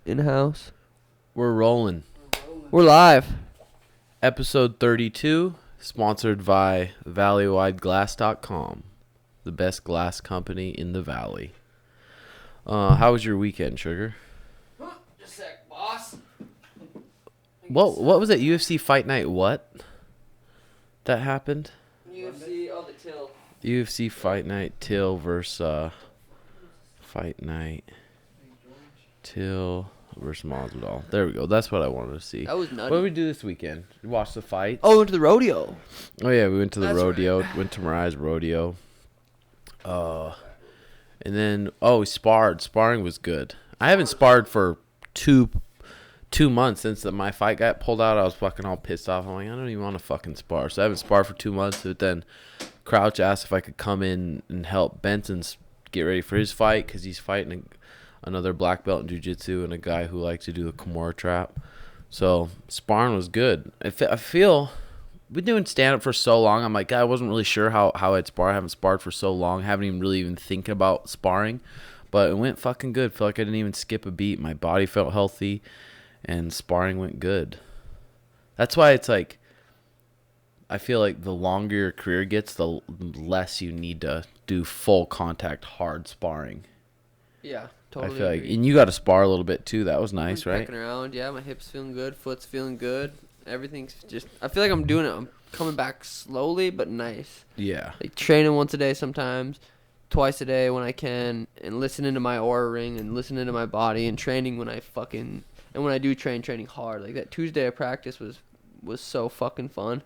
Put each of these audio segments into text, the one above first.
in house. We're rolling. We're live. Episode 32, sponsored by valleywideglass.com, the best glass company in the valley. How was your weekend, Sugar? Just a sec, boss. What was it? UFC Fight Night what? That happened? UFC, the Till. UFC Fight Night Till versus Fight Night Till versus Masvidal. There we go. That's what I wanted to see. That was nutty. What did we do this weekend? We watched the fight. Oh, we went to the rodeo. Oh yeah, we went to the That's rodeo. right. Went to Mariah's rodeo. And then we sparred. Sparring was good. I haven't sparred for two months since my fight got pulled out. I was fucking all pissed off. I'm like, I don't even want to fucking spar. So I haven't sparred for 2 months. But then Crouch asked if I could come in and help Benson get ready for his fight because he's fighting another black belt in jiu-jitsu and a guy who likes to do the Kimura trap. So sparring was good. I feel we've been doing stand-up for so long. I'm like, I wasn't really sure how I'd spar. I haven't sparred for so long. Haven't even really thinking about sparring. But it went fucking good. Feel like I didn't even skip a beat. My body felt healthy. And sparring went good. That's why it's like, I feel like the longer your career gets, the less you need to do full contact hard sparring. Yeah, totally. I feel like, agree. and you got to spar a little bit too. That was nice, I'm right? pecking around. Yeah, my hips feeling good. Foot's feeling good. Everything's just. I feel like I'm doing it. I'm coming back slowly, but nice. Yeah. Like training once a day sometimes, twice a day when I can, and listening to my aura ring and listening to my body and training when I fucking. And when I do training hard. Like that Tuesday of practice was so fucking fun.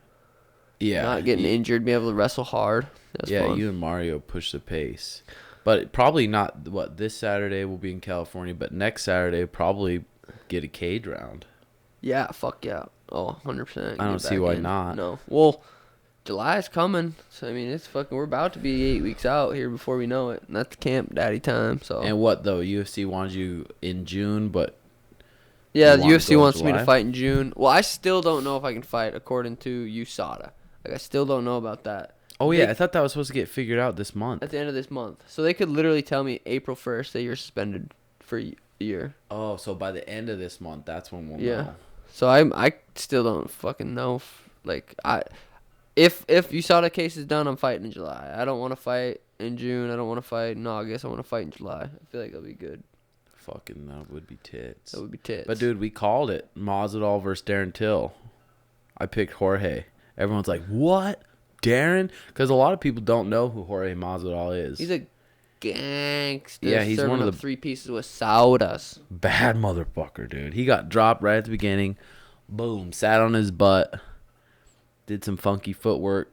Yeah. Not getting injured, being able to wrestle hard. That's fun. You and Mario push the pace. But probably not, this Saturday we'll be in California, but next Saturday probably get a cage round. Yeah, fuck yeah. Oh, 100%. I don't see why not. No. Well, July's coming. So, I mean, we're about to be 8 weeks out here before we know it. And that's camp daddy time, so. And what, though? UFC wanted you in June, but... Yeah, the want to UFC go in wants me to July? fight in June. Well, I still don't know if I can fight according to USADA. Like, I still don't know about that. Oh, yeah, I thought that was supposed to get figured out this month. At the end of this month. So they could literally tell me April 1st that you're suspended for a year. Oh, so by the end of this month, that's when we'll Yeah. know. So I still don't fucking know. If USADA case is done, I'm fighting in July. I don't want to fight in June. I don't want to fight in August. I want to fight in July. I feel like that'll be good. Fucking, that would be tits. That would be tits. But, dude, we called it. Masvidal versus Darren Till. I picked Jorge. Everyone's like, what? Darren? Because a lot of people don't know who Jorge Masvidal is. He's a gangster. Yeah, he's serving one of up the 3 pieces with sodas. bad motherfucker, dude. He got dropped right at the beginning. Boom. Sat on his butt. Did some funky footwork.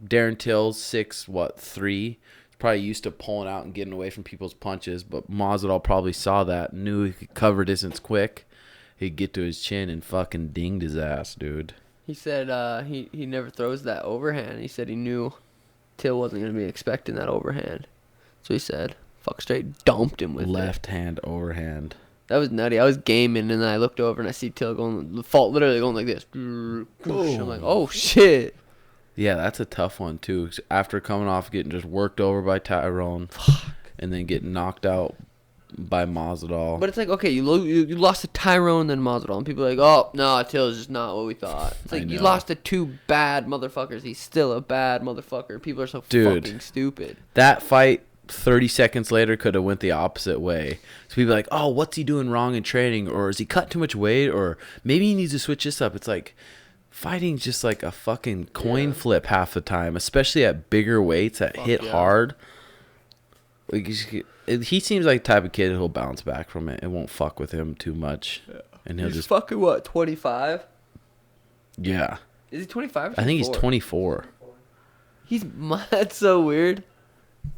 Darren Till's 6'3". Probably used to pulling out and getting away from people's punches, but Masvidal probably saw that, knew he could cover distance quick. He'd get to his chin and fucking dinged his ass, dude. He said he never throws that overhand. He said he knew Till wasn't going to be expecting that overhand. So he said, fuck straight, dumped him with Left hand overhand. That was nutty. I was gaming, and then I looked over, and I see Till literally going like this. I'm like, oh, shit. Yeah, that's a tough one, too. After coming off getting just worked over by Tyrone and then getting knocked out by Masvidal. But it's like, okay, you lost to Tyrone, then Masvidal, and people are like, oh, no, Till's just not what we thought. It's like, you lost to 2 bad motherfuckers. He's still a bad motherfucker. People are so fucking stupid. That fight 30 seconds later could have went the opposite way. So people are like, oh, what's he doing wrong in training? Or is he cut too much weight? Or maybe he needs to switch this up. It's like, fighting's just like a fucking coin flip half the time, especially at bigger weights that hit hard. Like, he seems like the type of kid who'll bounce back from it. It won't fuck with him too much. And he'll He's just fucking, what, 25? Yeah. Is he 25 or 24? I think he's 24. That's so weird.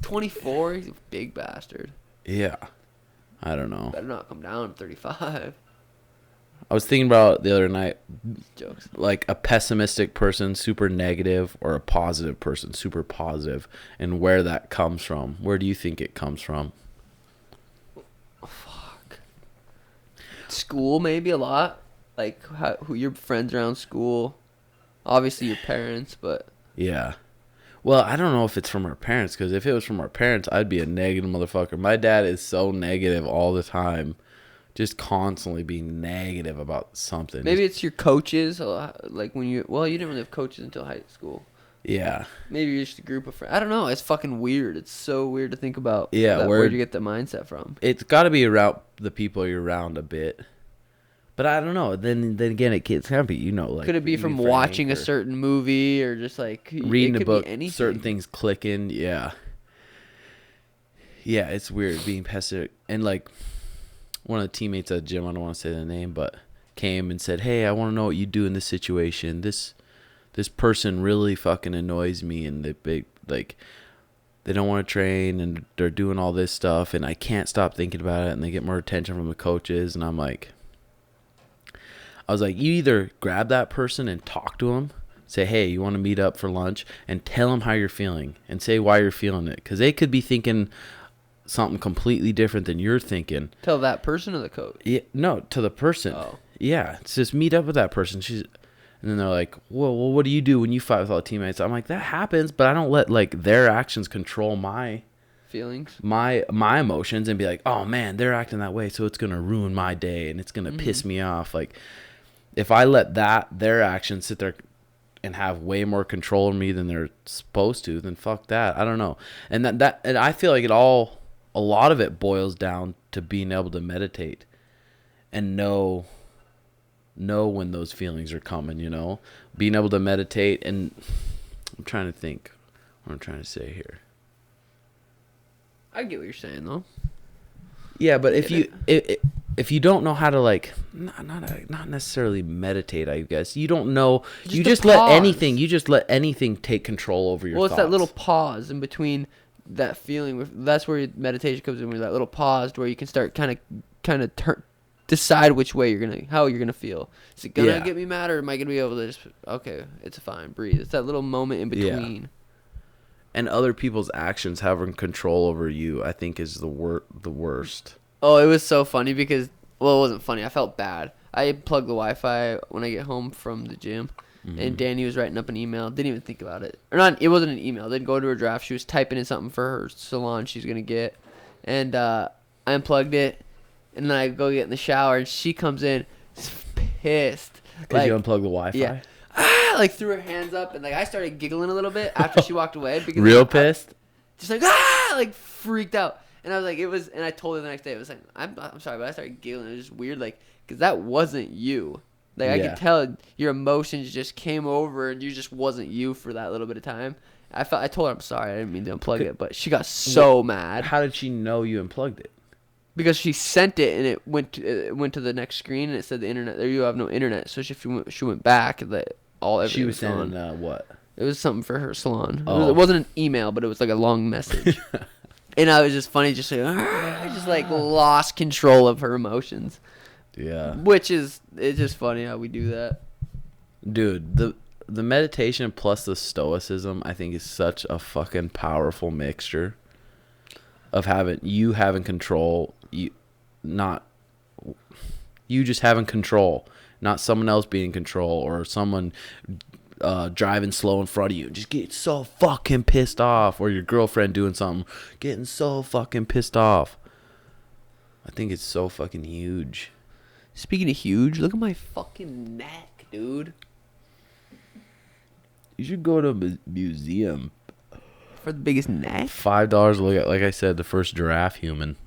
24? He's a big bastard. Yeah. I don't know. Better not come down to 35. I was thinking about it the other night, Jokes. like a pessimistic person, super negative, or a positive person, super positive, and where that comes from. Where do you think it comes from? Fuck. School, maybe a lot. Like, who your friends around school. Obviously, your parents, but... Yeah. Well, I don't know if it's from our parents, because if it was from our parents, I'd be a negative motherfucker. My dad is so negative all the time Just constantly being negative about something. Maybe it's your coaches. Like when you didn't really have coaches until high school. Yeah. Maybe you're just a group of friends. I don't know. It's fucking weird. It's so weird to think about. Yeah. Where'd you get the mindset from? It's got to be around the people you're around a bit. But I don't know. Then again, it can't be, like. Could it be from watching a certain movie or just like reading a book, certain things clicking? Yeah. Yeah, it's weird being pessimistic. And like one of the teammates at the gym, I don't want to say the name, but came and said, "Hey, I want to know what you do in this situation. This person really fucking annoys me, and they don't want to train, and they're doing all this stuff, and I can't stop thinking about it, and they get more attention from the coaches." And I was like, you either grab that person and talk to them, say, "Hey, you want to meet up for lunch?" and tell them how you're feeling and say why you're feeling it, because they could be thinking something completely different than you're thinking. Tell that person or the coach? Yeah, no, to the person. Oh. Yeah, it's just meet up with that person. And then they're like, well, what do you do when you fight with all the teammates? I'm like, that happens, but I don't let like their actions control my feelings, my emotions, and be like, oh man, they're acting that way, so it's gonna ruin my day and it's gonna piss me off. Like, if I let their actions sit there and have way more control of me than they're supposed to, then fuck that. I don't know. And and I feel like a lot of it boils down to being able to meditate and know when those feelings are coming, being able to meditate. And I'm trying to think what I'm trying to say here. I get what you're saying though. Yeah, but if you don't know how to like not necessarily meditate, I guess you don't know, you just let anything take control over your thoughts. It's that little pause in between that feeling. That's where meditation comes in, where that little pause where you can start kind of decide which way how you're gonna feel. Is it gonna get me mad, or am I gonna be able to just, okay, it's fine, breathe? It's that little moment in between. Yeah. And other people's actions having control over you, I think, is the worst. Oh, it was so funny because, well, it wasn't funny. I felt bad. I plugged the Wi-Fi when I get home from the gym, and Danny was writing up an email. Didn't even think about it. Or not, it wasn't an email. Didn't go to her draft. She was typing in something for her salon she's going to get. And I unplugged it, and then I go get in the shower, and she comes in pissed. Because you unplugged the Wi-Fi? Yeah. Like threw her hands up, and like I started giggling a little bit after she walked away because real pissed, just like like freaked out. And I was like, and I told her the next day, it was like, I'm sorry, but I started giggling. It was just weird, like, because that wasn't you. Like I could tell your emotions just came over, and you just wasn't you for that little bit of time. I told her I'm sorry, I didn't mean to unplug it, but she got so mad. How did she know you unplugged it? Because she sent it, and it went to the next screen, and it said the internet there, you have no internet. So she went back. She was sending what? It was something for her salon. Oh. It wasn't an email, but it was like a long message. And I was just funny, just like, I just like lost control of her emotions. Yeah. It's just funny how we do that. Dude, the meditation plus the stoicism, I think, is such a fucking powerful mixture of having control, you just having control, not someone else being in control, or someone driving slow in front of you, just get so fucking pissed off, or your girlfriend doing something, getting so fucking pissed off. I think it's so fucking huge. Speaking of huge, look at my fucking neck, dude. You should go to a museum. For the biggest neck? $5 to look at, like I said, the first giraffe human.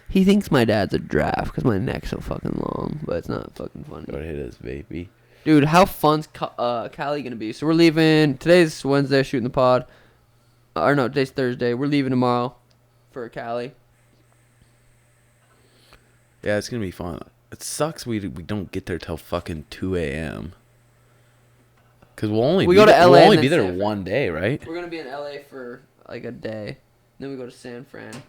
He thinks my dad's a giraffe because my neck's so fucking long, but it's not fucking funny. Go hit his baby. Dude, how fun's Cali gonna be? So we're leaving. Today's Wednesday, shooting the pod. Or no, today's Thursday. We're leaving tomorrow for Cali. Yeah, it's gonna be fun. It sucks we don't get there till fucking 2 a.m. Because we'll only be there one day, right? We're gonna be in LA for like a day. Then we go to San Fran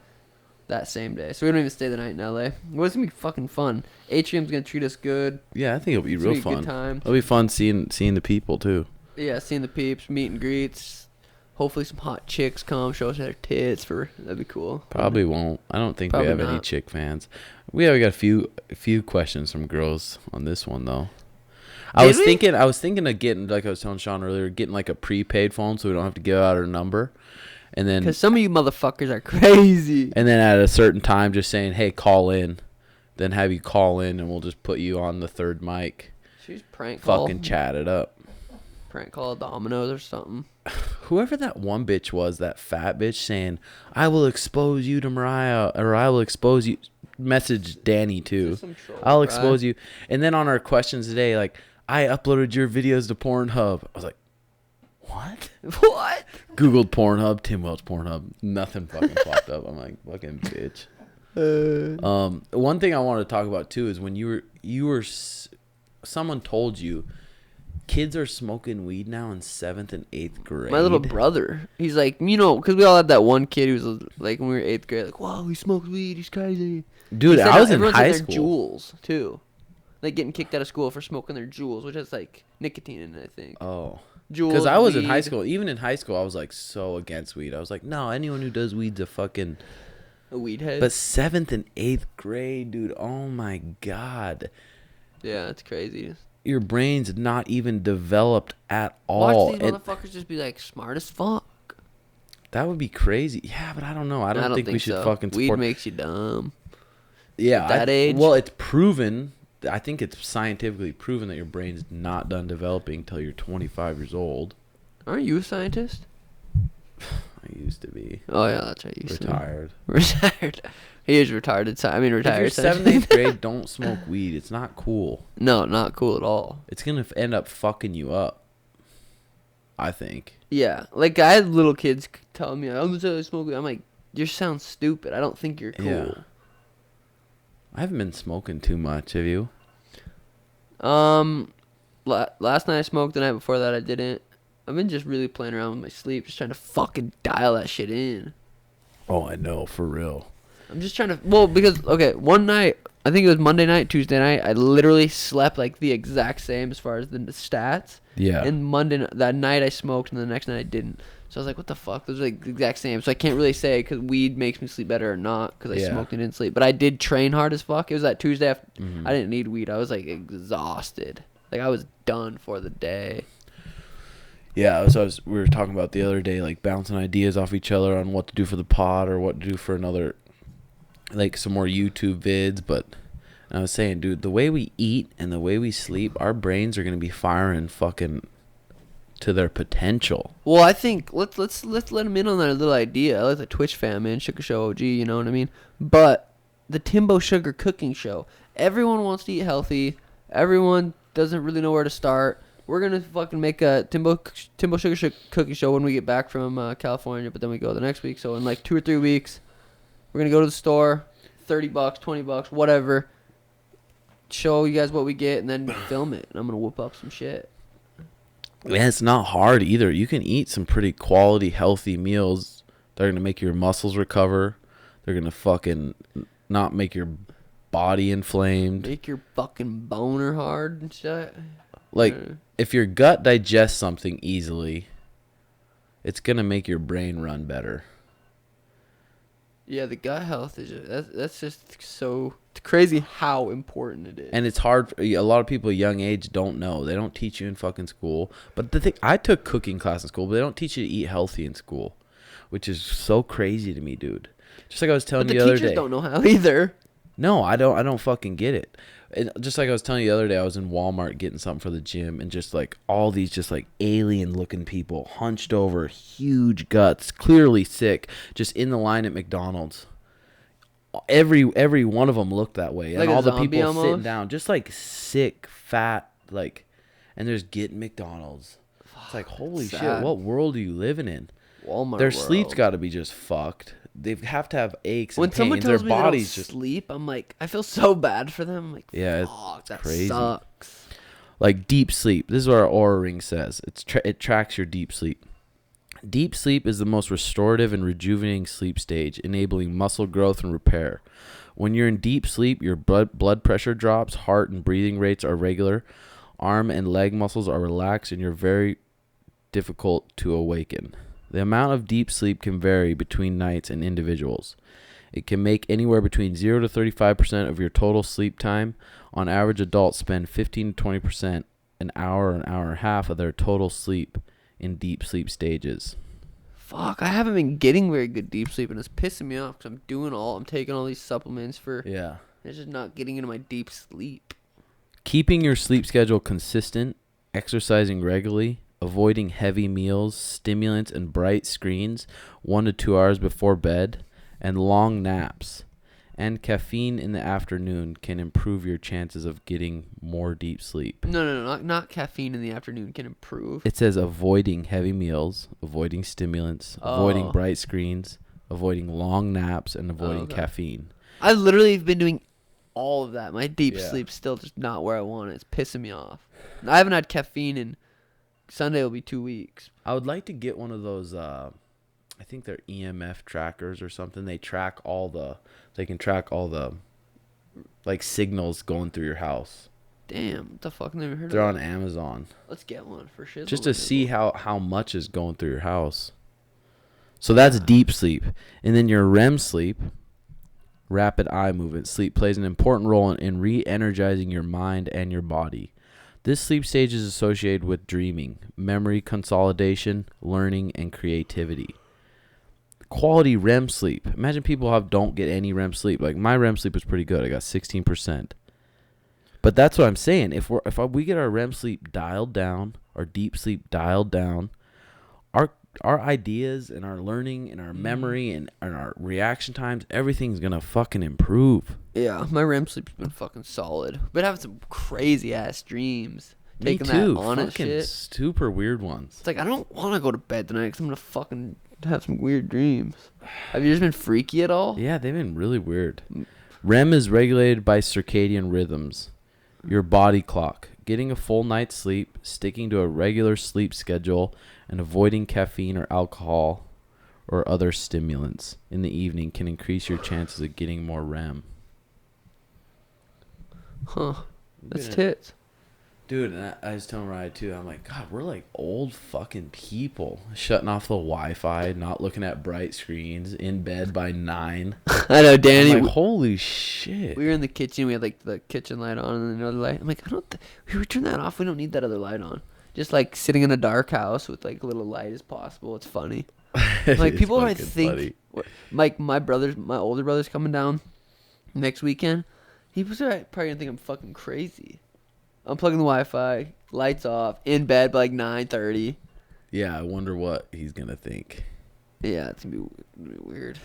that same day. So we don't even stay the night in LA. Well, it's gonna be fucking fun. Atrium's gonna treat us good. Yeah, I think it'll be real fun. Good time. It'll be fun seeing the people too. Yeah, seeing the peeps, meet and greets. Hopefully some hot chicks come show us their tits. That'd be cool. Probably won't. I don't think we have any chick fans. We got a few questions from girls on this one though. I was thinking of getting, like I was telling Sean earlier, getting like a prepaid phone so we don't have to give out our number. And then, because some of you motherfuckers are crazy. And then at a certain time, just saying, "Hey, call in," then have you call in and we'll just put you on the third mic. She's prank call. Fucking chat it up. Prank call Domino's or something. Whoever that one bitch was, that fat bitch saying, I will expose you to Mariah, or I will expose you. Message Danny too. I'll expose you. And then on our questions today, like, I uploaded your videos to Pornhub. I was like, what? What? Googled Pornhub, Tim Welch Pornhub. Nothing fucking popped up. I'm like, fucking bitch. One thing I want to talk about too is when someone told you kids are smoking weed now in 7th and 8th grade. My little brother, he's like, because we all had that one kid who was like, when we were 8th grade, like, whoa, he smokes weed, he's crazy. Dude, I was in high school. Juuls too, like getting kicked out of school for smoking their Juuls, which has like nicotine in it, I think. Oh. Juuls. Because I was in high school. Even in high school, I was like so against weed. I was like, no, anyone who does weed's a fucking weed head. But 7th and 8th grade, dude, oh my God. Yeah, it's crazy. Your brain's not even developed at all. Watch these motherfuckers just be like smart as fuck. That would be crazy. Yeah, but I don't know. I don't think we should fucking Weed support. makes you dumb. Yeah. At that age? Well, it's proven. I think it's scientifically proven that your brain's not done developing until you're 25 years old. Aren't you a scientist? I used to be. Oh, yeah, that's right. Retired. Retired. He is retired. Retired. If you're 7th, 8th grade, don't smoke weed. It's not cool. No, not cool at all. It's going to end up fucking you up, I think. Yeah. Like, I had little kids telling me, I'm going to smoke weed. I'm like, you sound stupid. I don't think you're cool. Yeah. I haven't been smoking too much. Have you? Last night I smoked. The night before that I didn't. I've been just really playing around with my sleep, just trying to fucking dial that shit in. Oh, I know, for real. I'm just trying to, because, okay, one night, I think it was Monday night, Tuesday night, I literally slept like the exact same as far as the stats. Yeah. And that night I smoked, and the next night I didn't. So I was like, what the fuck? Those are like the exact same. So I can't really say because weed makes me sleep better or not because I smoked and didn't sleep. But I did train hard as fuck. It was that Tuesday after. I didn't need weed. I was like exhausted. Like I was done for the day. Yeah, we were talking about the other day, like bouncing ideas off each other on what to do for the pod or what to do for another, like some more YouTube vids. But I was saying, dude, the way we eat and the way we sleep, our brains are gonna be firing fucking to their potential. Well, I think let's let them in on that little idea. I like the Twitch fam, man, Sugar Show OG, you know what I mean? But the Timbo Sugar Cooking Show, everyone wants to eat healthy. Everyone doesn't really know where to start. We're gonna fucking make a Timbo Sugar Cooking Show when we get back from California, but then we go the next week. So in like 2 or 3 weeks, we're gonna go to the store, $30, $20, whatever. Show you guys what we get, and then film it. And I'm gonna whip up some shit. Yeah, it's not hard either. You can eat some pretty quality, healthy meals. They're going to make your muscles recover. They're going to fucking not make your body inflamed. Make your fucking boner hard and shit. Like, if your gut digests something easily, it's going to make your brain run better. Yeah, the gut health that's just so crazy how important it is. And it's hard. A lot of people young age don't know. They don't teach you in fucking school. But the thing, I took cooking class in school, but they don't teach you to eat healthy in school, which is so crazy to me, dude. Just like I was telling you the other day. The teachers don't know how either. No, I don't fucking get it. And just like I was telling you the other day, I was in Walmart getting something for the gym, and just like all these just like alien looking people, hunched over, huge guts, clearly sick, just in the line at McDonald's. Every one of them looked that way, and like all the people almost sitting down, just like sick, fat, like, and they're just getting McDonald's. It's like, holy shit, what world are you living in? Walmart. Their sleep's got to be just fucked. They have to have aches and when pains. Someone tells their me bodies they don't just sleep, I'm like, I feel so bad for them. I'm like, yeah, fuck, that crazy. Sucks. Like deep sleep. This is what our Oura Ring says. It tracks your deep sleep. Deep sleep is the most restorative and rejuvenating sleep stage, enabling muscle growth and repair. When you're in deep sleep, your blood pressure drops, heart and breathing rates are regular, arm and leg muscles are relaxed, and you're very difficult to awaken. The amount of deep sleep can vary between nights and individuals. It can make anywhere between 0 to 35% of your total sleep time. On average, adults spend 15 to 20%, an hour and a half of their total sleep in deep sleep stages. Fuck, I haven't been getting very good deep sleep, and it's pissing me off because I'm taking all these supplements for It's just not getting into my deep sleep. Keeping your sleep schedule consistent, exercising regularly, avoiding heavy meals, stimulants, and bright screens 1 to 2 hours before bed, and long naps, and caffeine in the afternoon can improve your chances of getting more deep sleep. No, not caffeine in the afternoon can improve. It says avoiding heavy meals, avoiding stimulants, avoiding bright screens, avoiding long naps, and avoiding caffeine. I literally have been doing all of that. My deep sleep's still just not where I want it. It's pissing me off. I haven't had caffeine in Sunday will be 2 weeks. I would like to get one of those I think they're EMF trackers or something. They can track all the like signals going through your house. Damn, what the fuck? Never heard They're of on Amazon. Let's get one for shit. Just to see how much is going through your house. So that's deep sleep. And then your REM sleep, rapid eye movement sleep, plays an important role in re-energizing your mind and your body. This sleep stage is associated with dreaming, memory consolidation, learning, and creativity. Quality REM sleep. Imagine people don't get any REM sleep. Like my REM sleep was pretty good. I got 16%. But that's what I'm saying. If we get our REM sleep dialed down, our deep sleep dialed down, our ideas and our learning and our memory and our reaction times, everything's gonna fucking improve. Yeah, my REM sleep's been fucking solid. Been having some crazy ass dreams. Me Taking too. that honest fucking shit. super weird ones. It's like I don't want to go to bed tonight because I'm gonna fucking have some weird dreams. Have you just been freaky at all? Yeah, they've been really weird. REM is regulated by circadian rhythms, your body clock. Getting a full night's sleep, sticking to a regular sleep schedule, and avoiding caffeine or alcohol or other stimulants in the evening can increase your chances of getting more REM. Huh. That's tits. Dude, and I was telling Ryan too, I'm like, God, we're like old fucking people. Shutting off the Wi-Fi, not looking at bright screens, in bed by 9. I know, Danny. I'm like, holy shit. We were in the kitchen. We had like the kitchen light on and another light. I'm like, we turn that off. We don't need that other light on. Just like sitting in a dark house with like little light as possible. It's funny. Like people might think, like my older brother's coming down next weekend. He was probably gonna think I'm fucking crazy. Unplugging the Wi-Fi, lights off, in bed by like 9:30. Yeah, I wonder what he's gonna think. Yeah, it's gonna be weird.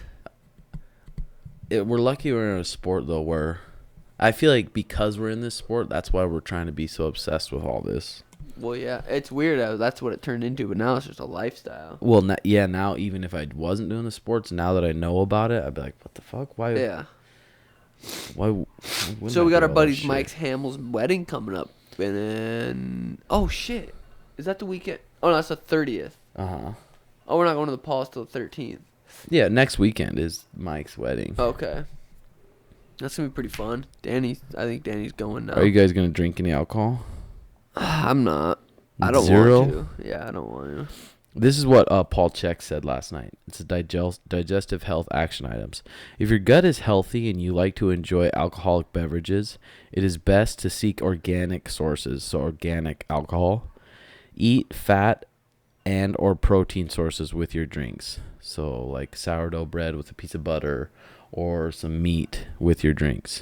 We're lucky we're in a sport though where I feel like because we're in this sport, that's why we're trying to be so obsessed with all this. Well, yeah, it's weird. That's what it turned into, but now it's just a lifestyle. Well, now even if I wasn't doing the sports, now that I know about it, I'd be like, what the fuck? Why? Yeah. Why? So we got our buddy Mike Hamill's wedding coming up, and then shit, is that the weekend? Oh no, that's the 30th. Oh, we're not going to the Pauls till the 13th. Yeah, next weekend is Mike's wedding. Okay, that's gonna be pretty fun. I think Danny's going now. Are you guys gonna drink any alcohol? I'm not. I don't Zero? want to. Yeah, I don't want to. This is what Paul Chek said last night. It's a digestive health action items. If your gut is healthy and you like to enjoy alcoholic beverages, it is best to seek organic sources, so organic alcohol. Eat fat and or protein sources with your drinks. So like sourdough bread with a piece of butter or some meat with your drinks.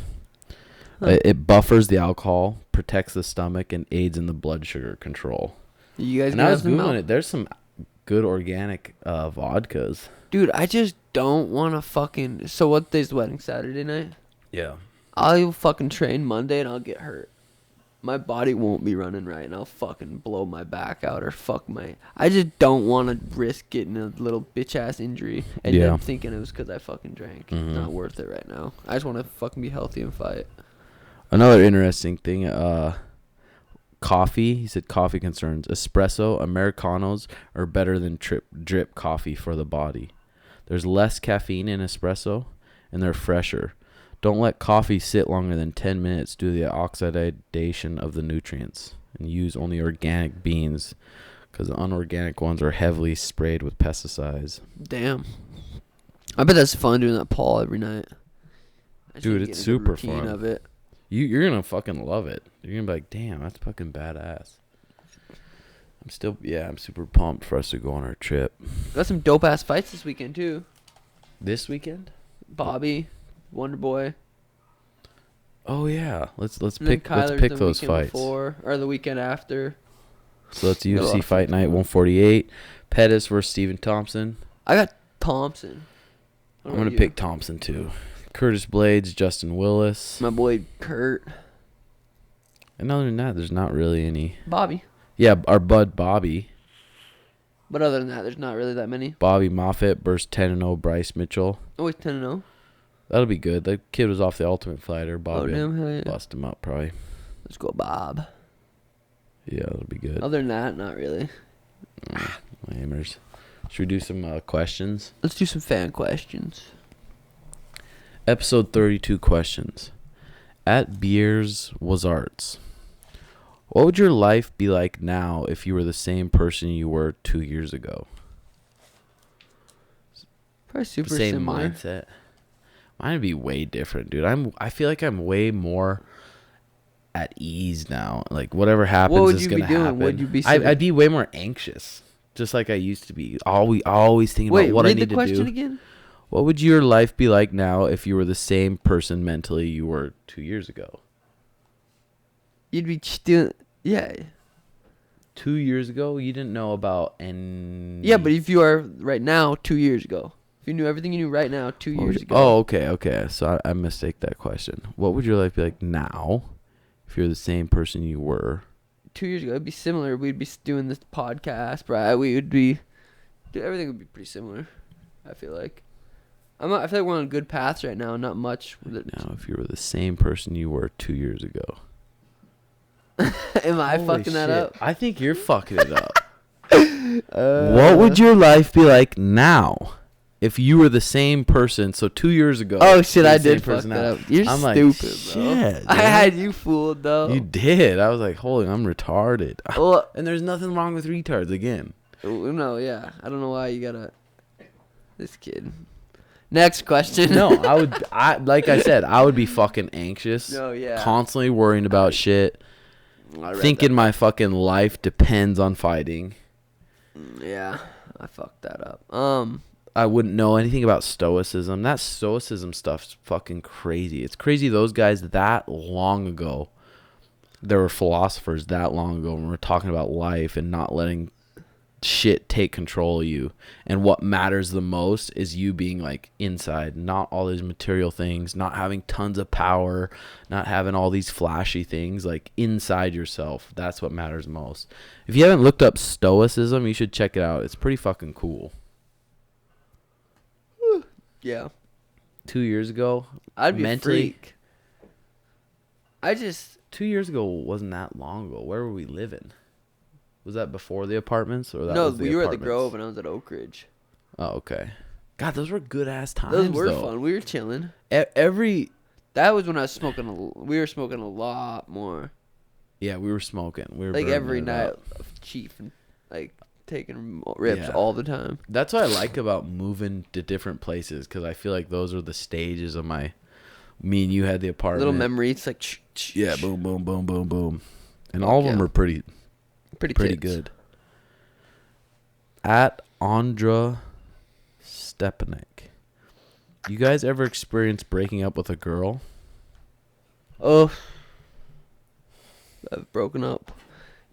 It buffers the alcohol, protects the stomach, and aids in the blood sugar control. You guys. And I was Googling it. There's some good organic vodkas. Dude, I just don't want to fucking... So what day's the wedding? Saturday night? Yeah. I'll fucking train Monday and I'll get hurt. My body won't be running right and I'll fucking blow my back out or I just don't want to risk getting a little bitch-ass injury and then thinking it was because I fucking drank. Mm-hmm. Not worth it right now. I just want to fucking be healthy and fight. Another interesting thing, coffee. He said coffee concerns. Espresso, Americanos are better than drip coffee for the body. There's less caffeine in espresso, and they're fresher. Don't let coffee sit longer than 10 minutes due to the oxidation of the nutrients. And use only organic beans, because the unorganic ones are heavily sprayed with pesticides. Damn. I bet that's fun doing that Paul every night. Dude, it's super fun. Of it. You're going to fucking love it. You're going to be like, damn, that's fucking badass. I'm super pumped for us to go on our trip. Got some dope-ass fights this weekend, too. This weekend? Bobby, Wonder Boy. Oh yeah, let's And then pick Kyler's the those weekend fights. before, or the weekend after. So that's Got a lot UFC of Fight fights Night going on. 148. Pettis versus Stephen Thompson. I got Thompson. What I'm gonna about you? pick Thompson too. Curtis Blades, Justin Willis. My boy Kurt. And other than that, there's not really any. Bobby. Yeah, our bud Bobby. But other than that, there's not really that many. Bobby Moffitt versus 10-0 Bryce Mitchell. Always 10-0. That'll be good. The kid was off the Ultimate Fighter. Oh, Bobby damn, hell yeah. bust him up probably. Let's go, Bob. Yeah, that'll be good. Other than that, not really. Lamers. Should we do some questions? Let's do some fan questions. Episode 32 questions. At Beers Was Arts. What would your life be like now if you were the same person you were 2 years ago? Probably super Same similar. mindset. Mine would be way different, dude. I feel like I'm way more at ease now. Like whatever happens What would is you gonna be doing? happen. Would you be I'd be way more anxious, just like I used to be. Always thinking about what I read need the to question do. again. What would your life be like now if you were the same person mentally you were 2 years ago? You'd be still, yeah. 2 years ago, you didn't know about any. Yeah, but if you are right now, 2 years ago. If you knew everything you knew right now, 2 years ago. Oh, okay. So I mistake that question. What would your life be like now if you're the same person you were? 2 years ago, it'd be similar. We'd be doing this podcast, right? We would be, dude, everything would be pretty similar. I feel like. I feel like we're on good paths right now. Not much. Now, if you were the same person you were 2 years ago. Am I Holy fucking that shit. up? I think you're fucking it up. What would your life be like now if you were the same person? So 2 years ago. Oh shit! you're I the same did fuck person that now. up. You're I'm like, stupid, bro. shit, I dude. had you fooled though. You did. I was like, holy, I'm retarded. Well, And there's nothing wrong with retards again. no, yeah. I don't know why you gotta. This kid. Next question. No, like I said, I would be fucking anxious. No, yeah. Constantly worrying about shit. I read Thinking that. my fucking life depends on fighting. Yeah, I fucked that up. I wouldn't know anything about Stoicism. That Stoicism stuff's fucking crazy. It's crazy those guys that long ago, there were philosophers that long ago when we're talking about life and not letting shit take control of you. And what matters the most is you being like inside, not all these material things, not having tons of power, not having all these flashy things, like inside yourself. That's what matters most. If you haven't looked up Stoicism, you should check it out. It's pretty fucking cool. Yeah. 2 years ago, I'd be mentally, a freak. I just 2 years ago wasn't that long ago. Where were we living? Was that before the apartments or that no. was the You were at the apartments? Grove and I was at Oak Ridge. Oh, okay. God, those were good ass times. Those were though. fun. We were chilling. Every That was when I was smoking. We were smoking a lot more. yeah, we were smoking. We were Like burning every it night, up. of Chief and like taking rips Yeah. all the time. That's what I like about moving to different places because I feel like those are the stages of my. Me and you had the apartment. Little memories, like Yeah, boom, boom, boom, boom, boom, and all of them Yeah. are pretty kids. good. At Andra Stepanek, you guys ever experienced breaking up with a girl? Oh, I've broken up.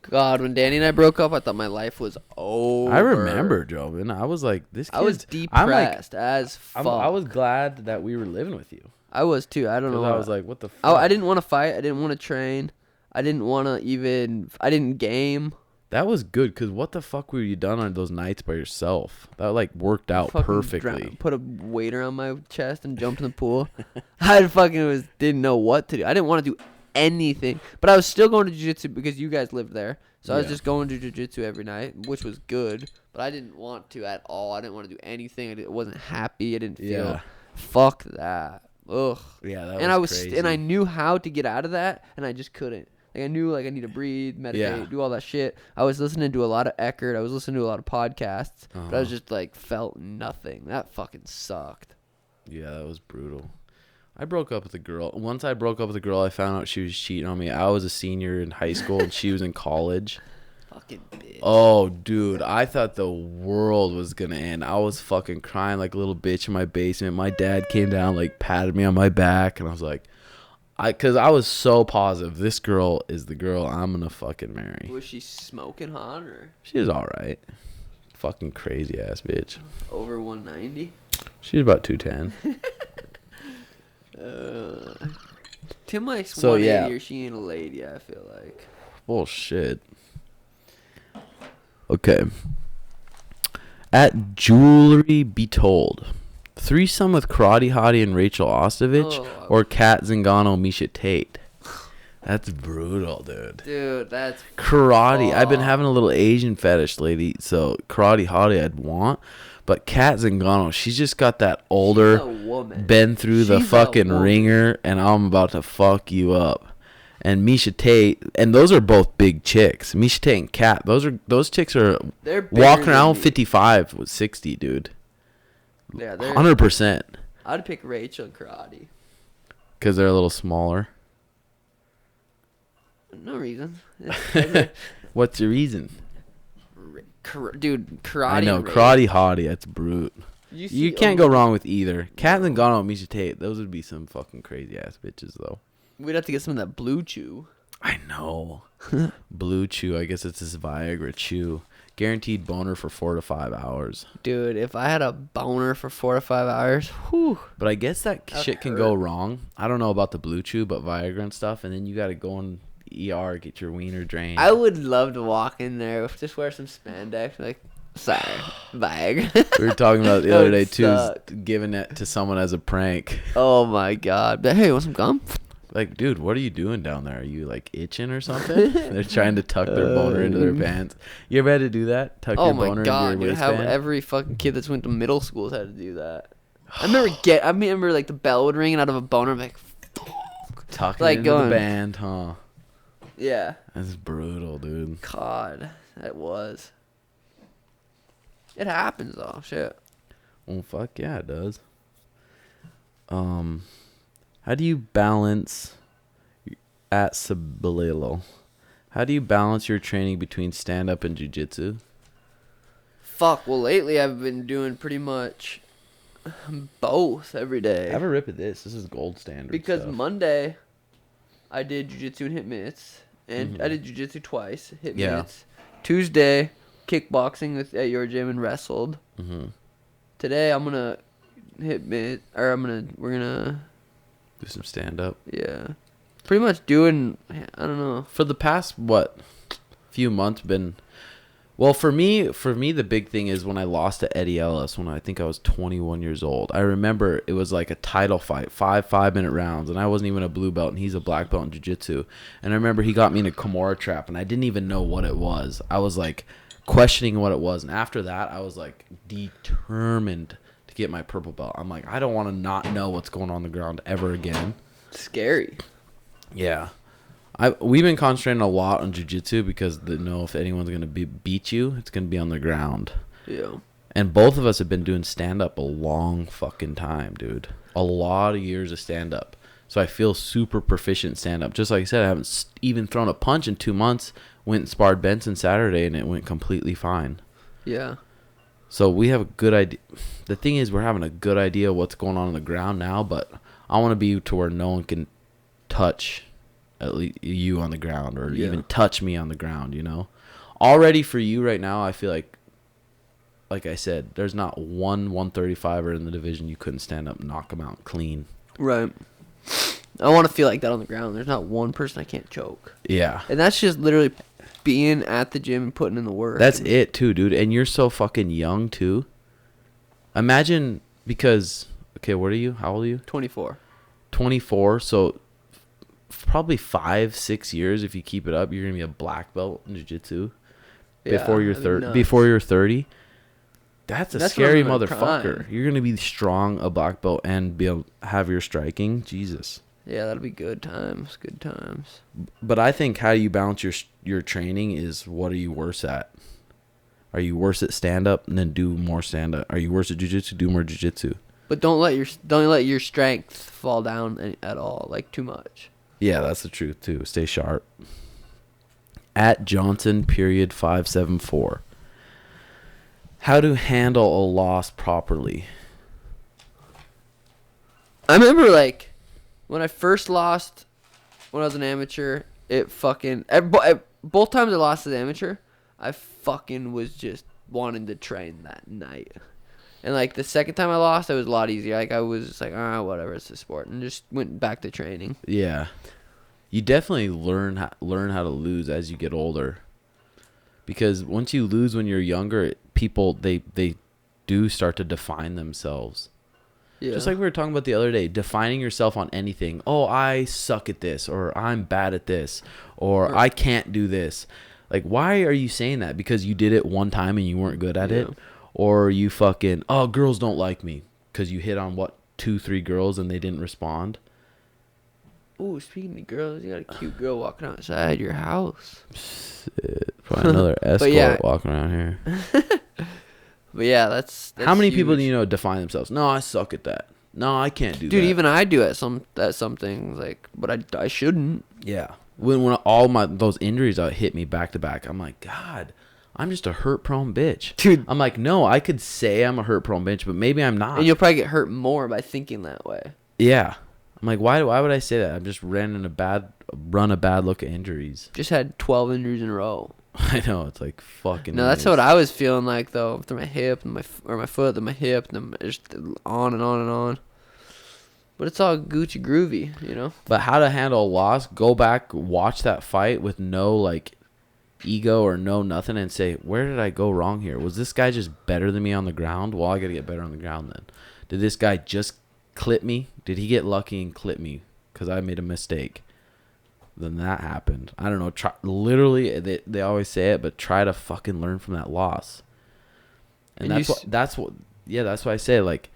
God, when Danny and I broke up, I thought my life was over. I remember, Joven. I was like, this. I was kid's- I'm like, depressed as fuck. I was glad that we were living with you. I was too. I don't know. Because I was like, what the fuck? Oh, I didn't want to fight. I didn't want to train. I didn't want to even. I didn't game. That was good, because what the fuck were you done on those nights by yourself? That, like, worked out Fucking perfectly. put a weight around my chest and jumped in the pool. I didn't know what to do. I didn't want to do anything, but I was still going to jiu-jitsu because you guys lived there. So I was Yeah. just going to jiu-jitsu every night, which was good. But I didn't want to at all. I didn't want to do anything. I wasn't happy. I didn't feel. Yeah. Fuck that. Ugh. Yeah, that And was crazy. and I knew how to get out of that, and I just couldn't. Like I knew, like I need to breathe, meditate, Yeah. do all that shit. I was listening to a lot of Eckert. I was listening to a lot of podcasts, but I was just like felt nothing. That fucking sucked. Yeah, that was brutal. I broke up with a girl. Once I broke up with a girl, I found out she was cheating on me. I was a senior in high school, and she was in college. Fucking bitch. Oh, dude, I thought the world was gonna end. I was fucking crying like a little bitch in my basement. My dad came down, like, patted me on my back, and I was like, Because I was so positive this girl is the girl I'm gonna fucking marry. Was she smoking hot or She was all right. Fucking crazy ass bitch. over 190? She was about 210. Tim likes So, 180 yeah. or she ain't a lady, I feel like. Bullshit. Okay. At Jewelry Be Told. Threesome with Karate Hottie and Rachel Ostovich or Kat Zingano Misha Tate. That's brutal, dude. Dude, that's Karate. I've been having a little Asian fetish lately, so Karate Hottie I'd want. But Kat Zingano, she's just got that older, been through the fucking ringer, and I'm about to fuck you up. And Misha Tate, and those are both big chicks. Misha Tate and Kat, those chicks are walking around 55 with 60, dude. Yeah, 100%. I'd pick Rachel and Karate. Because they're a little smaller. No reason. What's your reason? Dude, Karate. I know, Karate Hottie, that's brute. You can't go wrong with either. Kat Zingano and Misha Tate, those would be some fucking crazy ass bitches, though. We'd have to get some of that blue chew. I know. Blue chew, I guess it's this Viagra chew. Guaranteed boner for 4 to 5 hours. Dude, if I had a boner for 4 to 5 hours, whew. But I guess that shit can go wrong. I don't know about the blue chew, but Viagra and stuff, and then you got to go in ER, get your wiener drained. I would love to walk in there, just wear some spandex, like, sorry, Viagra. We were talking about it the other day, too, giving it to someone as a prank. Oh, my God. But, hey, want some gum? Like, dude, what are you doing down there? Are you, like, itching or something? They're trying to tuck their boner into their pants. You ever had to do that? Tuck your boner into your waistband? How every fucking kid that's went to middle school has had to do that. I remember, like, the bell would ring and out of a boner, I'm like, tucking like into the band, huh? Yeah. That's brutal, dude. God, that was. It happens, though. Shit. Well, fuck yeah, it does. How do you balance at Sabalilo? How do you balance your training between stand-up and jiu-jitsu? Fuck, well, lately I've been doing pretty much both every day. Have a rip at this. This is gold standard because stuff. Monday, I did jiu-jitsu and hit mitts. And I did jiu-jitsu twice, hit mitts. Tuesday, kickboxing at your gym and wrestled. Today, I'm going to hit mitts. Or we're going to do some stand-up. Yeah. Pretty much doing, I don't know. For the past, few months been... Well, for me, the big thing is when I lost to Eddie Ellis when I think I was 21 years old. I remember it was like a title fight, 5-minute rounds, and I wasn't even a blue belt, and he's a black belt in jiu-jitsu. And I remember he got me in a Kimura trap, and I didn't even know what it was. I was like questioning what it was, and after that, I was like determined to get my purple belt. I'm like, I don't want to not know what's going on the ground ever again. Scary. Yeah. We've been concentrating a lot on jiu-jitsu because they know if anyone's going to beat you, it's going to be on the ground. Yeah. And both of us have been doing stand-up a long fucking time, dude. A lot of years of stand-up. So I feel super proficient in stand-up. Just like I said, I haven't even thrown a punch in 2 months. Went and sparred Benson Saturday, and it went completely fine. Yeah. So we have a good idea. The thing is, we're having a good idea of what's going on the ground now, but I want to be to where no one can touch at least you on the ground or even touch me on the ground, you know. Already for you right now, I feel like I said, there's not one 135er in the division you couldn't stand up and knock him out clean. Right. I want to feel like that on the ground. There's not one person I can't choke. Yeah. And that's just literally being at the gym and putting in the work. That's it too, dude. And you're so fucking young too. Imagine because, okay, what are you? How old are you? 24. 24, so probably 5-6 years if you keep it up, you're gonna be a black belt in jiu-jitsu before you're 30. Before you're 30, that's a scary motherfucker. You're gonna be strong, a black belt, and be able to have your striking. Jesus. Yeah, that'll be good times. Good times. But I think how you balance your training is what are you worse at? Are you worse at stand up and then do more stand up? Are you worse at jiu-jitsu? Do more jiu-jitsu. But don't let your strength fall down at all, like too much. Yeah, that's the truth, too. Stay sharp. At Johnson, period 574. How to handle a loss properly. I remember, like, when I first lost when I was an amateur, it fucking both times I lost as amateur, I fucking was just wanting to train that night. And like the second time I lost, it was a lot easier. Like I was just like, whatever, it's a sport, and just went back to training. Yeah, you definitely learn how to lose as you get older. Because once you lose when you're younger, people they do start to define themselves. Yeah. Just like we were talking about the other day, defining yourself on anything. Oh, I suck at this, or I'm bad at this, or I can't do this. Like, why are you saying that? Because you did it one time and you weren't good at it? Or you fucking, girls don't like me because you hit on, 2-3 girls and they didn't respond? Ooh, speaking of girls, you got a cute girl walking outside your house. Shit, probably another escort walking around here. But yeah, that's how many huge. people do you know define themselves? No, I suck at that. No, I can't do that. Dude, even I do at some things, like, but I shouldn't. Yeah. When all those injuries hit me back to back, I'm like, God, I'm just a hurt-prone bitch. Dude. I'm like, no, I could say I'm a hurt-prone bitch, but maybe I'm not. And you'll probably get hurt more by thinking that way. Yeah. I'm like, why would I say that? I'm just run a bad look at injuries. Just had 12 injuries in a row. I know, it's like fucking. No, that's what I was feeling like though, through my hip and my foot, then my hip, and then just on and on and on. But it's all Gucci groovy, you know. But how to handle a loss? Go back, watch that fight with no like ego or no nothing, and say, where did I go wrong here? Was this guy just better than me on the ground? Well, I gotta get better on the ground then. Did this guy just clip me? Did he get lucky and clip me because I made a mistake? Then that happened. I don't know. Literally, they always say it, but try to fucking learn from that loss. And that's why I say, like,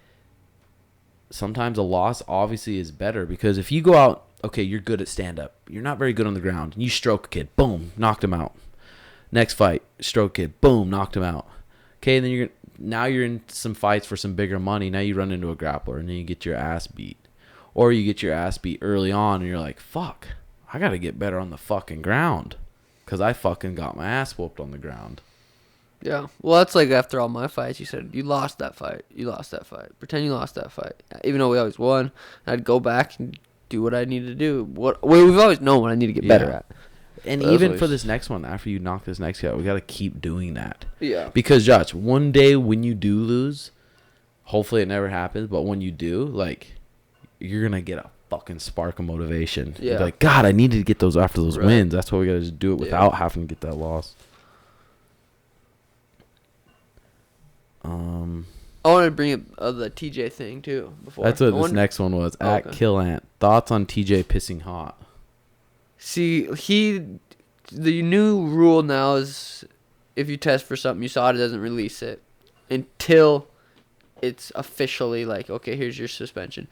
sometimes a loss obviously is better, because if you go out, okay, you're good at stand up, you're not very good on the ground, and you stroke a kid, boom, knocked him out. Next fight, stroke kid, boom, knocked him out. Okay, then you're in some fights for some bigger money. Now you run into a grappler and then you get your ass beat, or you get your ass beat early on and you're like, fuck, I got to get better on the fucking ground because I fucking got my ass whooped on the ground. Yeah. Well, that's like after all my fights, you said, you lost that fight. You lost that fight. Pretend you lost that fight. Even though we always won, I'd go back and do what I needed to do. We've always known what I need to get better at. And even for this next one, after you knock this next guy out, we got to keep doing that. Yeah. Because, Josh, one day when you do lose, hopefully it never happens, but when you do, like, you're going to get a fucking spark of motivation. Yeah. You're like, God, I needed to get those after those wins. That's why we got to just do it without having to get that loss. I want to bring up the TJ thing, too. Before. That's what this next one was. At Killant. Thoughts on TJ pissing hot? See, the new rule now is if you test for something, you saw it doesn't release it until it's officially like, okay, here's your suspension.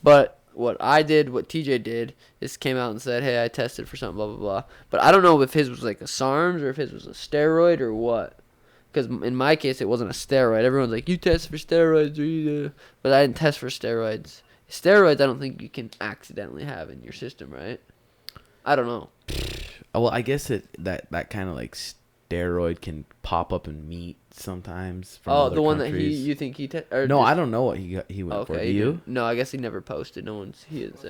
But what TJ did is came out and said, hey, I tested for something, blah, blah, blah. But I don't know if his was like a SARMs or if his was a steroid or what. Because in my case, it wasn't a steroid. Everyone's like, you test for steroids. But I didn't test for steroids. Steroids, I don't think you can accidentally have in your system, right? I don't know. Well, I guess that kind of like steroid can pop up in meat sometimes. From other the one countries. that you think he No, I don't know what he went for. Do you? No, I guess he never posted. He is.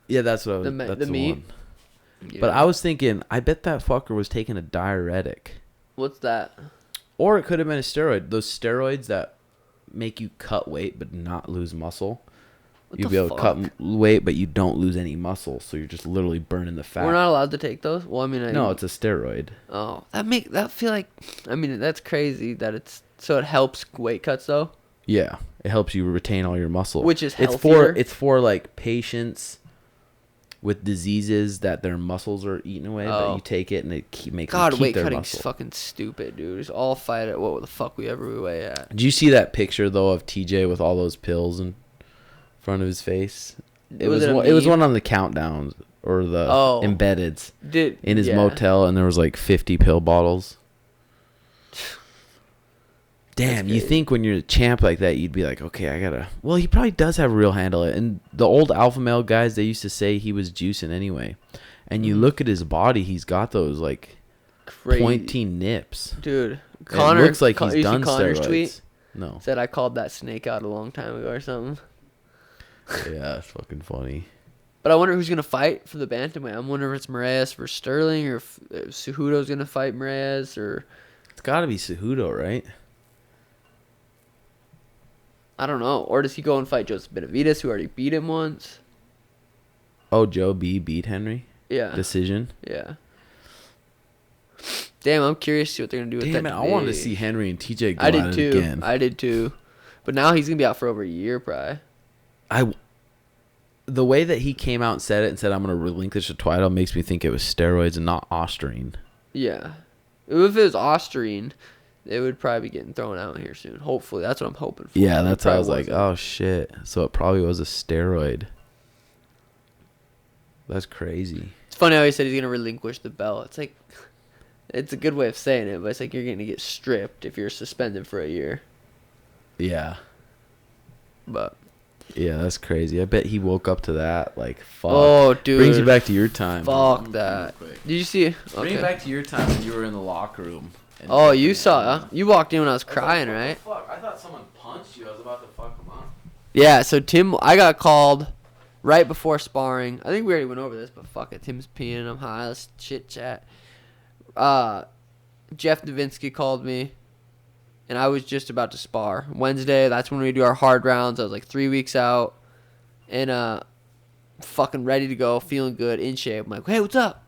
Yeah, that's what I was. That's the meat. One. Yeah. But I was thinking, I bet that fucker was taking a diuretic. What's that? Or it could have been a steroid. Those steroids that make you cut weight but not lose muscle. You'll be able to cut weight, but you don't lose any muscle, so you're just literally burning the fat. We're not allowed to take those? Well, I mean... No, it's a steroid. Oh, that feel like... I mean, that's crazy that it's... So it helps weight cuts, though? Yeah. It helps you retain all your muscle. Which is healthier? It's for like, patients with diseases that their muscles are eaten away, but you take it and it makes them keep their muscle. God, weight cutting's fucking stupid, dude. Just all fight at what the fuck we ever weigh at. Did you see that picture, though, of TJ with all those pills in front of his face? It was one on the countdowns or the embeddeds in his motel, and there was like 50 pill bottles. Damn, you think when you're a champ like that, you'd be like, okay, I gotta... Well, he probably does have a real handle. And the old alpha male guys, they used to say he was juicing anyway. And you look at his body, he's got those, like, pointy nips. Dude, Connor... It looks like he's done Connor's steroids. Tweet? No. Said I called that snake out a long time ago or something. Yeah, it's fucking funny. But I wonder who's gonna fight for the bantamweight. I'm wondering if it's Moraes versus Sterling, or if Cejudo's gonna fight Moraes, or It's got to be Cejudo, right? I don't know. Or does he go and fight Joseph Benavidez, who already beat him once? Oh, Joe B beat Henry. Yeah. Decision. Yeah. Damn, I'm curious to see what they're gonna do with that. Damn it, I wanted to see Henry and TJ go I at did it too. again. I did too. But now he's gonna be out for over a year, probably. The way that he came out and said it and said, I'm going to relinquish the title makes me think it was steroids and not Osterine. Yeah. If it was Osterine, it would probably be getting thrown out here soon. Hopefully. That's what I'm hoping for. Yeah, that's how I was wasn't. like, oh, shit. So it probably was a steroid. That's crazy. It's funny how he said he's going to relinquish the belt. It's like, it's a good way of saying it, but it's like you're going to get stripped if you're suspended for a year. Yeah. But. Yeah, that's crazy. I bet he woke up to that. Like, fuck. Oh, dude. Brings you back to your time. Fuck that. Did you see? Okay. Bring you back to your time when you were in the locker room. Oh, you saw. You walked in when I was crying, right? Fuck, I thought someone punched you. I was about to fuck him up. Yeah, so I got called right before sparring. I think we already went over this, but fuck it. Tim's peeing. I'm high. Let's chit chat. Jeff Novinsky called me, and I was just about to spar. Wednesday, that's when we do our hard rounds. I was like 3 weeks out, and fucking ready to go, feeling good, in shape. I'm like, hey, what's up?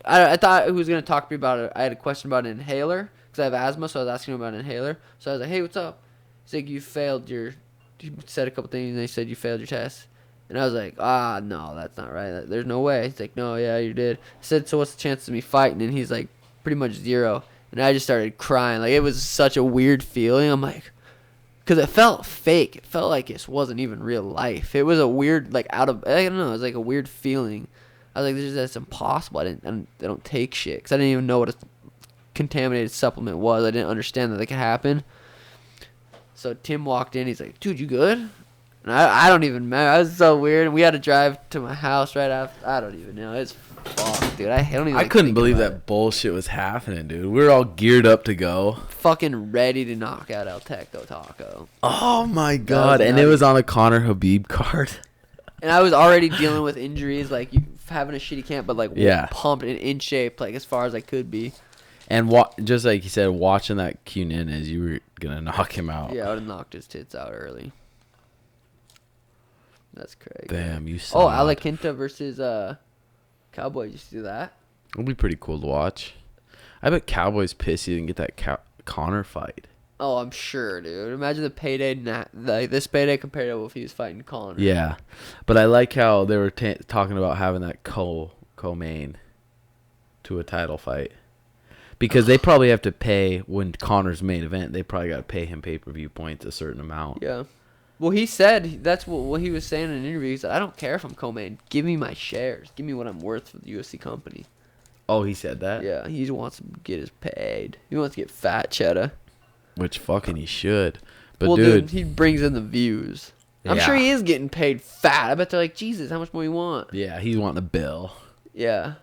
I thought he was going to talk to me about it. I had a question about an inhaler, because I have asthma, so I was asking him about an inhaler. So I was like, hey, what's up? He's like, you said a couple things, and they said you failed your test. And I was like, no, that's not right. There's no way. He's like, no, yeah, you did. I said, so what's the chances of me fighting? And he's like, pretty much 0. And I just started crying. Like, it was such a weird feeling. I'm like, because it felt fake. It felt like this wasn't even real life. It was a weird, like, I don't know. It was like a weird feeling. I was like, that's impossible. I don't take shit. Because I didn't even know what a contaminated supplement was. I didn't understand that it could happen. So Tim walked in. He's like, dude, you good? And I don't even know. I was so weird. And we had to drive to my house right after. I don't even know. It's fuck, dude. I don't even. I couldn't believe that bullshit was happening, dude. We were all geared up to go. Fucking ready to knock out El Tecto Taco. Oh my god! And it was on a Conor Habib card. And I was already dealing with injuries, like having a shitty camp, but like pumped and in shape, like as far as I could be. And just like you said, watching that Q-Nunez, you were gonna knock him out. Yeah, I would have knocked his tits out early. That's crazy. Damn, you saw. Oh, Alaquinta versus Cowboys. You see that? It'll be pretty cool to watch. I bet Cowboys pissed he didn't get that Conor fight. Oh, I'm sure, dude. Imagine the payday, like this payday compared to if he was fighting Conor. Yeah, but I like how they were talking about having that co-main to a title fight. Because they probably have to pay, when Conor's main event, they probably got to pay him pay-per-view points a certain amount. Yeah. Well, he said, that's what he was saying in an interview. He said, I don't care if I'm co-main. Give me my shares. Give me what I'm worth for the UFC company. Oh, he said that? Yeah, he wants to get his paid. He wants to get fat cheddar. Which fucking he should. But well, dude, he brings in the views. I'm sure he is getting paid fat. I bet they're like, Jesus, how much more you want? Yeah, he's wanting a bill. Yeah.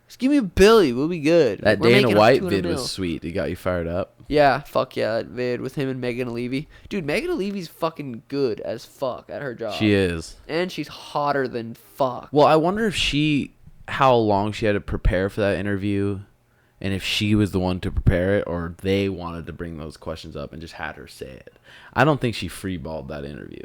Just give me a Billy. We'll be good. That Dana White vid was sweet. It got you fired up. Yeah, fuck yeah, that vid with him and Megan Levy. Dude, Megan Levy's fucking good as fuck at her job. She is. And she's hotter than fuck. Well, I wonder if how long she had to prepare for that interview, and if she was the one to prepare it, or they wanted to bring those questions up and just had her say it. I don't think she freeballed that interview.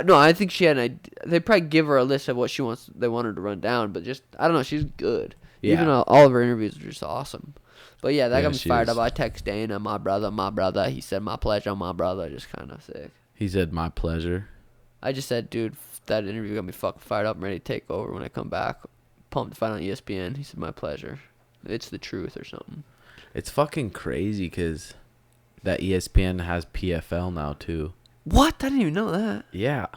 No, I think she had an idea. They probably give her a list of what they want her to run down, but just, I don't know, she's good. Yeah. Even all of her interviews are just awesome. But yeah, that got me fired up. I text Dana, my brother. He said, my pleasure, my brother. Just kind of sick. He said, my pleasure. I just said, dude, that interview got me fucking fired up. I'm ready to take over when I come back. Pumped to fight on ESPN. He said, my pleasure. It's the truth or something. It's fucking crazy because that ESPN has PFL now too. What? I didn't even know that. Yeah.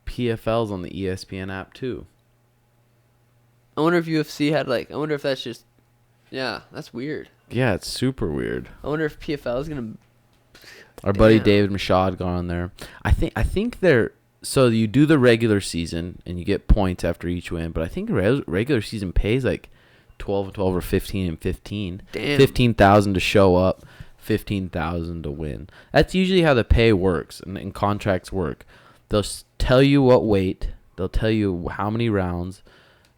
PFL's on the ESPN app too. I wonder if UFC had I wonder if that's just, yeah, that's weird. Yeah, it's super weird. I wonder if PFL is going to. Our buddy David Mashad got on there. I think they're, so you do the regular season and you get points after each win, but I think regular season pays like 12 and 12 or 15 and 15. Damn. 15,000 to show up, 15,000 to win. That's usually how the pay works and contracts work. They'll tell you what weight They'll tell you how many rounds.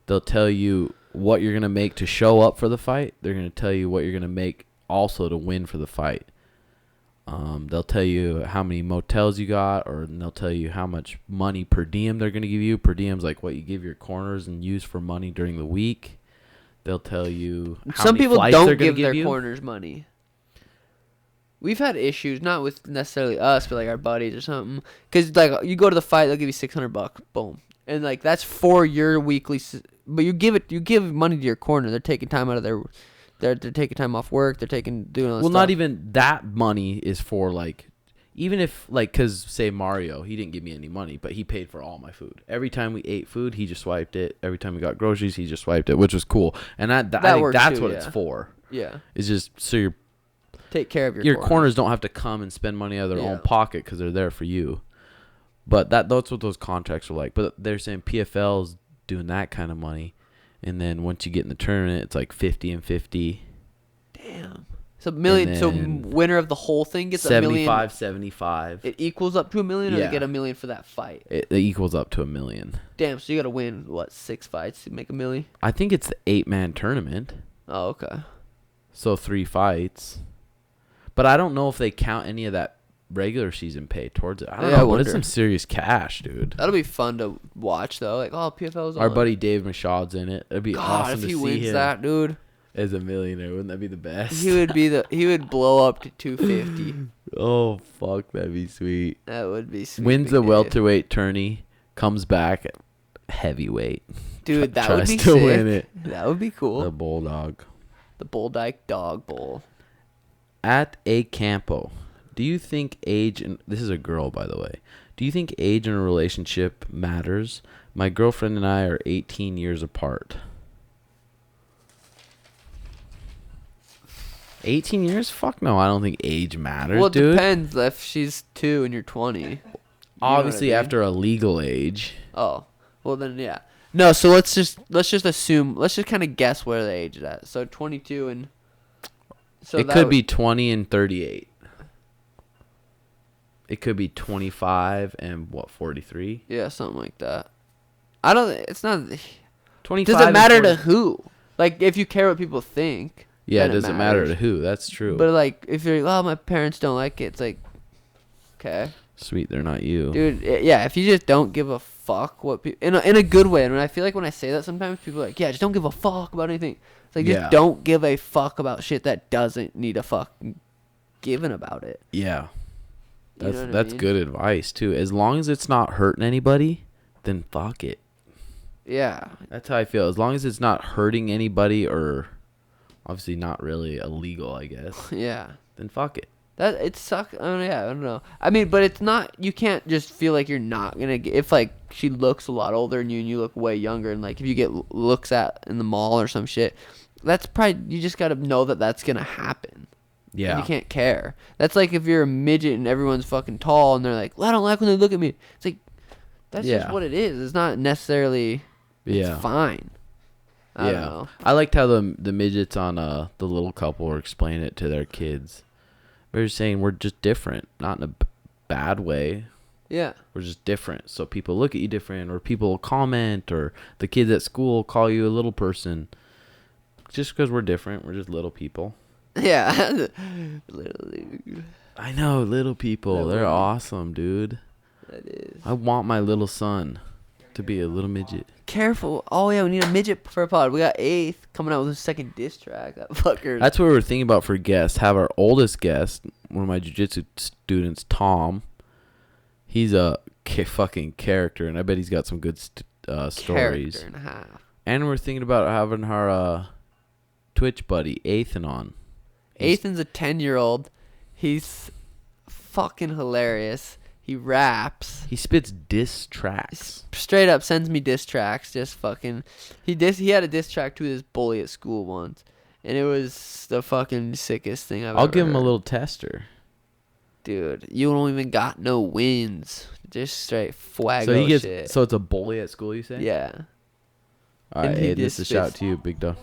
They'll tell you what you're going to make to show up for the fight. They're going to tell you what you're going to make also to win for the fight. They'll tell you how many motels you got, or they'll tell you how much money per diem they're going to give you. Per diem's like what you give your corners and use for money during the week. They'll tell you how Some many people flights they're don't gonna give their you. corners money. We've had issues, not with necessarily us, but like our buddies or something. Because like you go to the fight, they'll give you $600, boom, and like that's for your weekly. But you give money to your corner. They're taking time out of their. They're taking time off work. They're doing all this Well, stuff. not even that money is for like, even if like, cause say Mario, he didn't give me any money, but he paid for all my food. Every time we ate food, he just swiped it. Every time we got groceries, he just swiped it, which was cool. And I think that's what it's for. Yeah. It's just so you take care of your corners don't have to come and spend money out of their own pocket because they're there for you. But that's what those contracts are like. But they're saying PFL's doing that kind of money. And then once you get in the tournament, it's like 50 and 50. Damn. So million. So winner of the whole thing gets 75, 1 million. 75. It equals up to $1 million, or they get $1 million for that fight. It equals up to $1 million. Damn. So you got to win 6 fights to make $1 million? I think it's the 8-man tournament. Oh, okay. So 3 fights. But I don't know if they count any of that regular season pay towards it. I don't know, but it's some serious cash, dude. That'll be fun to watch, though. Like, oh, PFL's on. Our buddy Dave Mashad's in it. It'd be awesome to see him. if he wins that, dude. As a millionaire, wouldn't that be the best? He would blow up to 250. Oh, fuck, that'd be sweet. That would be sweet. Wins the welterweight tourney, comes back at heavyweight. Dude, that would be sick. Tries to win it. That would be cool. The Bulldog. The Bulldike Dog Bowl. At A Campo, do you think age, and this is a girl, by the way, do you think age in a relationship matters? My girlfriend and I are 18 years apart. 18 years? Fuck no, I don't think age matters, well, it dude. depends if she's 2 and you're 20. Obviously, after a legal age. Oh, well then, yeah. No, so let's just assume, let's just kind of guess where the age is at. So 22 and... So it could be 20 and 38. It could be 25 and, 43? Yeah, something like that. I don't... It's not... 25 does it matter to who? Like, if you care what people think... Yeah, it doesn't matter to who. That's true. But, like, if you're like, oh, my parents don't like it, it's like, okay. Sweet, they're not you. Dude, yeah, if you just don't give a fuck what people... In a good way. And I feel like when I say that sometimes, people are like, yeah, just don't give a fuck about anything. It's like, just don't give a fuck about shit that doesn't need a fuck given about it. Yeah. That's I mean? Good advice, too. As long as it's not hurting anybody, then fuck it. Yeah. That's how I feel. As long as it's not hurting anybody or... Obviously not really illegal, I guess. Yeah. Then fuck it. It sucks. I don't know. I mean, but it's not... You can't just feel like you're not going to... If, like, she looks a lot older than you and you look way younger, and, like, if you get looks at in the mall or some shit, that's probably... You just got to know that that's going to happen. Yeah. And you can't care. That's like if you're a midget and everyone's fucking tall and they're like, well, I don't like when they look at me. It's like... That's just what it is. It's not necessarily... It's fine. I don't know. I liked how the midgets on The Little Couple were explaining it to their kids. They're just saying we're just different, not in a bad way. Yeah. We're just different. So people look at you different, or people comment, or the kids at school call you a little person. Just because we're different, we're just little people. Yeah. I know, little people. They're awesome, dude. That is. I want my little son to be a little midget. Careful. Oh, yeah, we need a midget for a pod. We got 8th coming out with a second diss track. That fucker. That's what we were thinking about for guests. Have our oldest guest, one of my jiu-jitsu students, Tom. He's a fucking character, and I bet he's got some good stories. Character and a half. And we're thinking about having our Twitch buddy, Ethan, on. Ethan's a 10-year-old. He's fucking hilarious. He raps. He spits diss tracks. Straight up sends me diss tracks. Just fucking. He had a diss track to this bully at school once, and it was the fucking sickest thing I've ever I'll give him heard. a little tester. Dude, you don't even got no wins. Just straight fuego shit. So it's a bully at school, you say? Yeah. All right, And he hey, this is a shout spits- to you, big dog.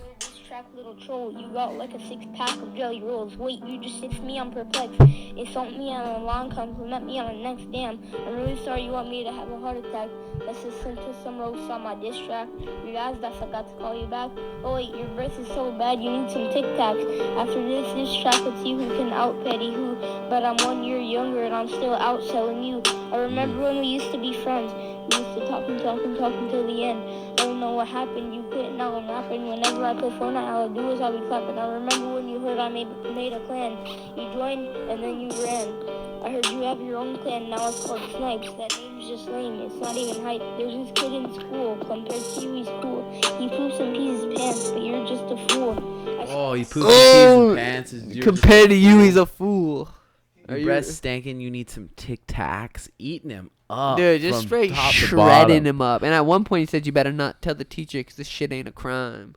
Little troll, you got like a 6-pack of jelly rolls. Wait, you just fixed me, I'm perplexed. Insult me on a long compliment me on the next damn. I'm really sorry you want me to have a heart attack. Let's listen to some roast on my diss track. Realized I forgot to call you back. Oh wait, your breath is so bad, you need some Tic Tacs. After this track, let's see who can out petty who. But I'm 1 year younger and I'm still outselling you. I remember when we used to be friends. We used to talk until the end. I don't know what happened, you quit, now I'm rapping. Whenever I play Fortnite, all I do is I'll be clapping. I remember when you heard I made a clan. You joined and then you ran. I heard you have your own clan, now it's called Snipes. That name's just lame, it's not even hype. There's this kid in school, compared to you, he's cool. He poops and pees his pants, but you're just a fool. Oh, he poops his pants. Compared to you, he's a fool. Your breath stankin', you need some Tic Tacs. Eating him up. Dude, just from straight top to shredding bottom. him up. And at one point he said, you better not tell the teacher because this shit ain't a crime.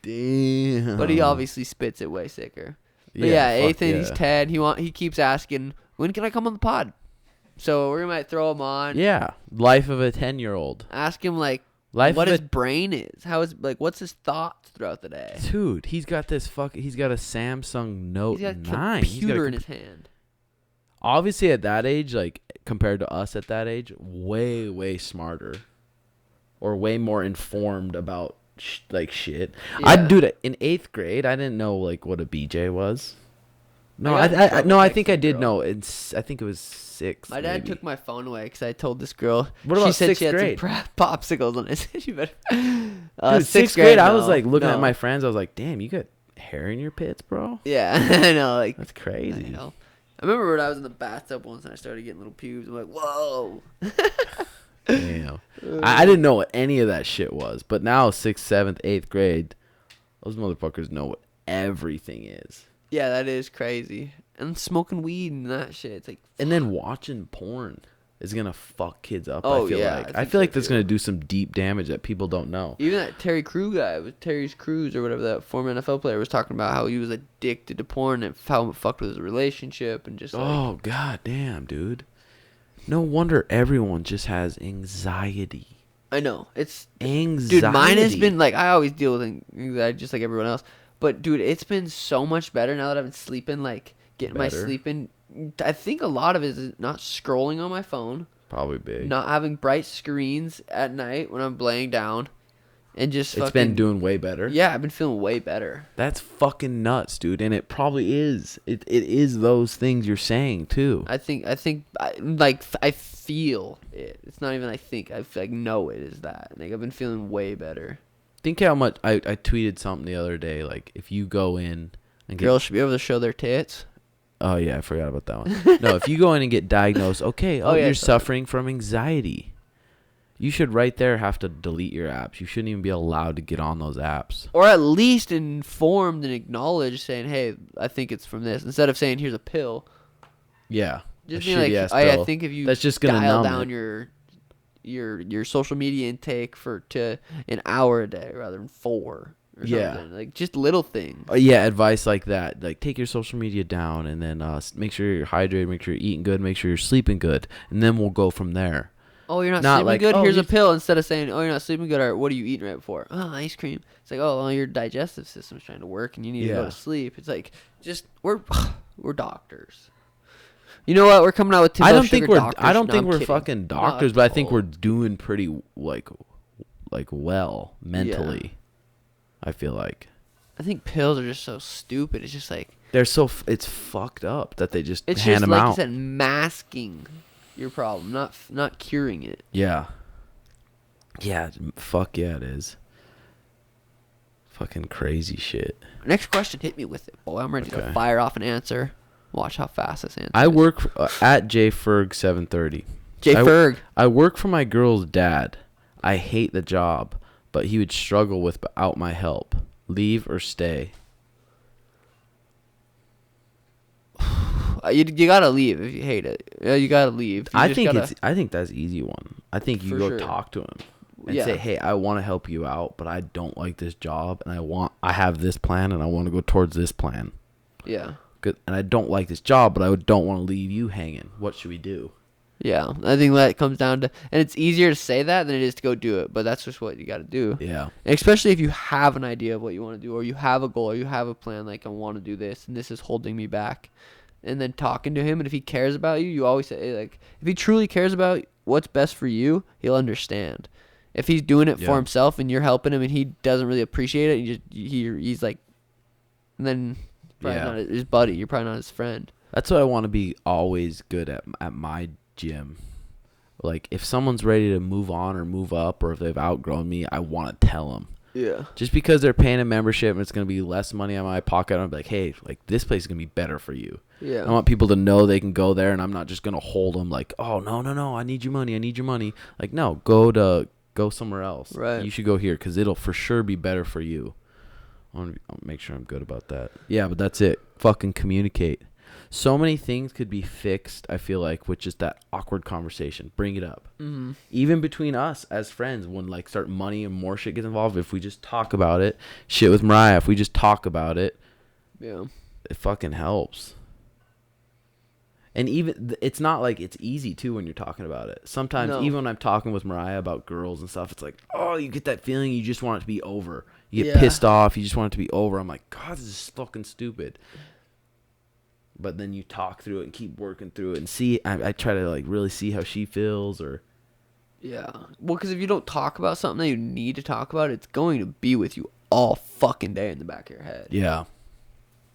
Damn. But he obviously spits it way sicker. But yeah, fuck Ethan, he's 10. He keeps asking, when can I come on the pod? So we might throw him on. Yeah, life of a 10-year-old. Ask him like Life what of his a- brain is. How is like what's his thoughts throughout the day? Dude, he's got this he's got a Samsung Note He's got a 9. computer in his hand. Obviously at that age, like compared to us at that age, way smarter or way more informed about shit. Yeah. Dude, in 8th grade, I didn't know like what a BJ was. No, I got in trouble I with think I some did girl. know. I think it was 6th. My dad maybe. took my phone away because I told this girl. What about she said 6th she had grade? some popsicles, and I said you better. Dude, 6th 6th grade, I no, was like looking no. at my friends. I was like, damn, you got hair in your pits, bro. Yeah, I know. Like That's crazy. I know. I remember when I was in the bathtub once and I started getting little pubes. I'm like, whoa. Damn. I didn't know what any of that shit was, but now 6th, 7th, 8th grade, those motherfuckers know what everything is. Yeah, that is crazy. And smoking weed and that shit. It's like, And then watching porn is gonna fuck kids up. Oh, I feel yeah, like. I I think feel so, like that's too. gonna do some deep damage that people don't know. even that Terry Crews guy with Terry's Crews or whatever, that former NFL player was talking about how he was addicted to porn and how it fucked with his relationship and just like, Oh god damn, dude. No wonder everyone just has anxiety. I know. It's Anxiety. dude, mine has been like, I always deal with anxiety just like everyone else. But dude, it's been so much better now that I've been sleeping, like getting my Better? sleep in. I think a lot of it is not scrolling on my phone, Probably big. not having bright screens at night when I'm laying down, and just It's fucking, been doing way better. Yeah, I've been feeling way better. That's fucking nuts, dude. And it probably is. It is those things you're saying too. I feel it. It's not even I think. I like know it is that. Like I've been feeling way better. Think how much I tweeted something the other day. Like if you go in and get Girls should be able to show their tits. Oh yeah, I forgot about that one. No, if you go in and get diagnosed, okay, Oh, yeah, you're sorry. suffering from anxiety. You should right there have to delete your apps. You shouldn't even be allowed to get on those apps. Or at least informed and acknowledged, saying, "Hey, I think it's from this," instead of saying, "Here's a pill." Yeah. Just a being like, shitty-ass I pill. think if you That's just gonna dial numb down it. your social media intake to an hour a day rather than 4 or Yeah. something. Like just little things. Yeah, advice like that. Like take your social media down and then make sure you're hydrated, make sure you're eating good, make sure you're sleeping good, and then we'll go from there. Oh, you're not Not sleeping like, good? oh, Here's a here's- pill. Instead of saying, "Oh, you're not sleeping good," or "What are you eating right before?" "Oh, ice cream." It's like, "Oh, well, your digestive system's trying to work and you need to go Yeah. to sleep." It's like, just we're doctors. You know what? We're coming out with Timbo I don't Sugar think we're doctors. I don't No, think I'm we're kidding. fucking Not doctors, but I think all. we're doing pretty like well mentally. I feel like I think pills are just so stupid. It's just like they're it's fucked up that they just it's hand just them like I out. said, masking your problem, not curing it. Yeah. Yeah, fuck yeah, it is. Fucking crazy shit. Next question, hit me with it, boy. I'm ready to Okay. fire off an answer. Watch how fast this answer. I is. work at JFerg 730. J I- Ferg. I work for my girl's dad. I hate the job, but he would struggle without my help. Leave or stay? You gotta leave if you hate it. Yeah, you gotta leave. You I just think gotta- I think that's easy one. I think you For go sure. talk to him and Yeah. say, "Hey, I want to help you out, but I don't like this job, and I have this plan, and I want to go towards this plan. Yeah. Good, and I don't like this job, but I don't want to leave you hanging. What should we do?" Yeah, I think that comes down to, and it's easier to say that than it is to go do it. But that's just what you got to do. Yeah. Especially if you have an idea of what you want to do, or you have a goal, or you have a plan. Like, I want to do this, and this is holding me back. And then talking to him, and if he cares about you, you always say, like, if he truly cares about what's best for you, he'll understand. If he's doing it for himself and you're helping him and he doesn't really appreciate it, he's like, and then probably not his buddy. You're probably not his friend. That's what I want to be always good at my gym. Like, if someone's ready to move on or move up, or if they've outgrown me, I want to tell them. Yeah. Just because they're paying a membership and it's going to be less money on my pocket, I'm like, hey, like, this place is going to be better for you. Yeah. I want people to know they can go there, and I'm not just going to hold them like, oh, no, I need your money. Like, no, go somewhere else. Right. You should go here because it'll for sure be better for you. I'll make sure I'm good about that. Yeah, but that's it. Fucking communicate. So many things could be fixed, I feel like, with just that awkward conversation. Bring it up. Mm-hmm. Even between us as friends, when like start money and more shit gets involved, if we just talk about it, shit with Mariah, if we just talk about it, yeah, it fucking helps. And even, it's not like it's easy too when you're talking about it. Sometimes, even when I'm talking with Mariah about girls and stuff, it's like, oh, you get that feeling you just want it to be over. You get pissed off, you just want it to be over. I'm like, God, this is fucking stupid. But then you talk through it and keep working through it and see. I try to like really see how she feels, or well, because if you don't talk about something that you need to talk about, it's going to be with you all fucking day in the back of your head. Yeah,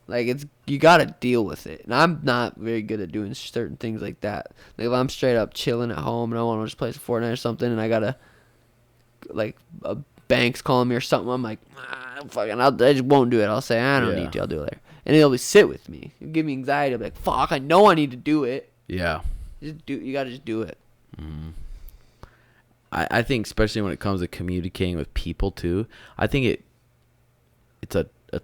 like you got to deal with it. And I'm not very good at doing certain things like that. Like if I'm straight up chilling at home and I want to just play some Fortnite or something, and I gotta like a bank's calling me or something, I'm like, I just won't do it. I'll say I don't need to. I'll do it later. And it'll sit with me. It'll give me anxiety. I'll be like, fuck, I know I need to do it. Yeah. You got to just do it. Mm. I think especially when it comes to communicating with people too, I think it's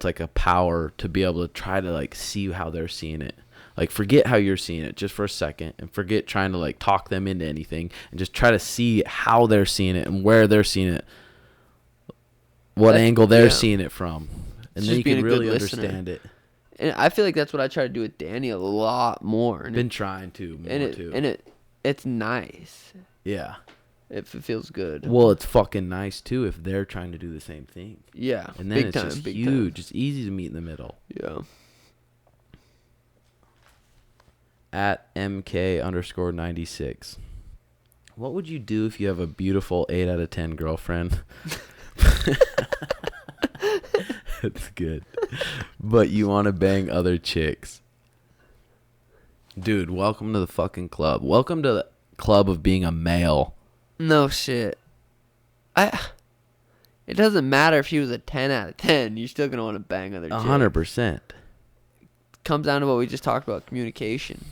like a power to be able to try to like see how they're seeing it. Like forget how you're seeing it just for a second, and forget trying to like talk them into anything, and just try to see how they're seeing it and where they're seeing it, what angle they're seeing it from. And then you can really understand it. And I feel like that's what I try to do with Danny a lot more. And been trying to more too. And it's nice. Yeah. If it feels good. Well, it's fucking nice too if they're trying to do the same thing. Yeah. And then it's just huge. It's easy to meet in the middle. Yeah. At MK_96. What would you do if you have a beautiful 8 out of 10 girlfriend? That's good. But you want to bang other chicks. Dude, welcome to the fucking club. Welcome to the club of being a male. No shit. It doesn't matter if she was a 10 out of 10. You're still going to want to bang other chicks. 100%. Comes down to what we just talked about, communication.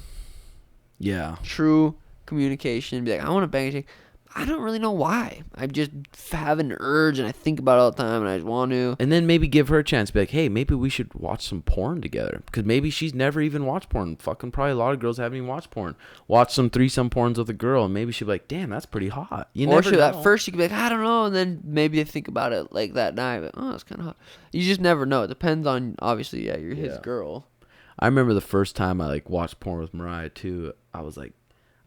Yeah. True communication. Be like, I want to bang a chick. I don't really know why. I just have an urge and I think about it all the time and I just want to. And then maybe give her a chance. Be like, hey, maybe we should watch some porn together. Because maybe she's never even watched porn. Fucking probably a lot of girls haven't even watched porn. Watch some threesome porns with a girl and maybe she'll be like, damn, that's pretty hot. You never know. At first she could be like, I don't know. And then maybe they think about it like that night. But, oh, it's kind of hot. You just never know. It depends on, obviously, you're his girl. I remember the first time I like watched porn with Mariah too. I was like,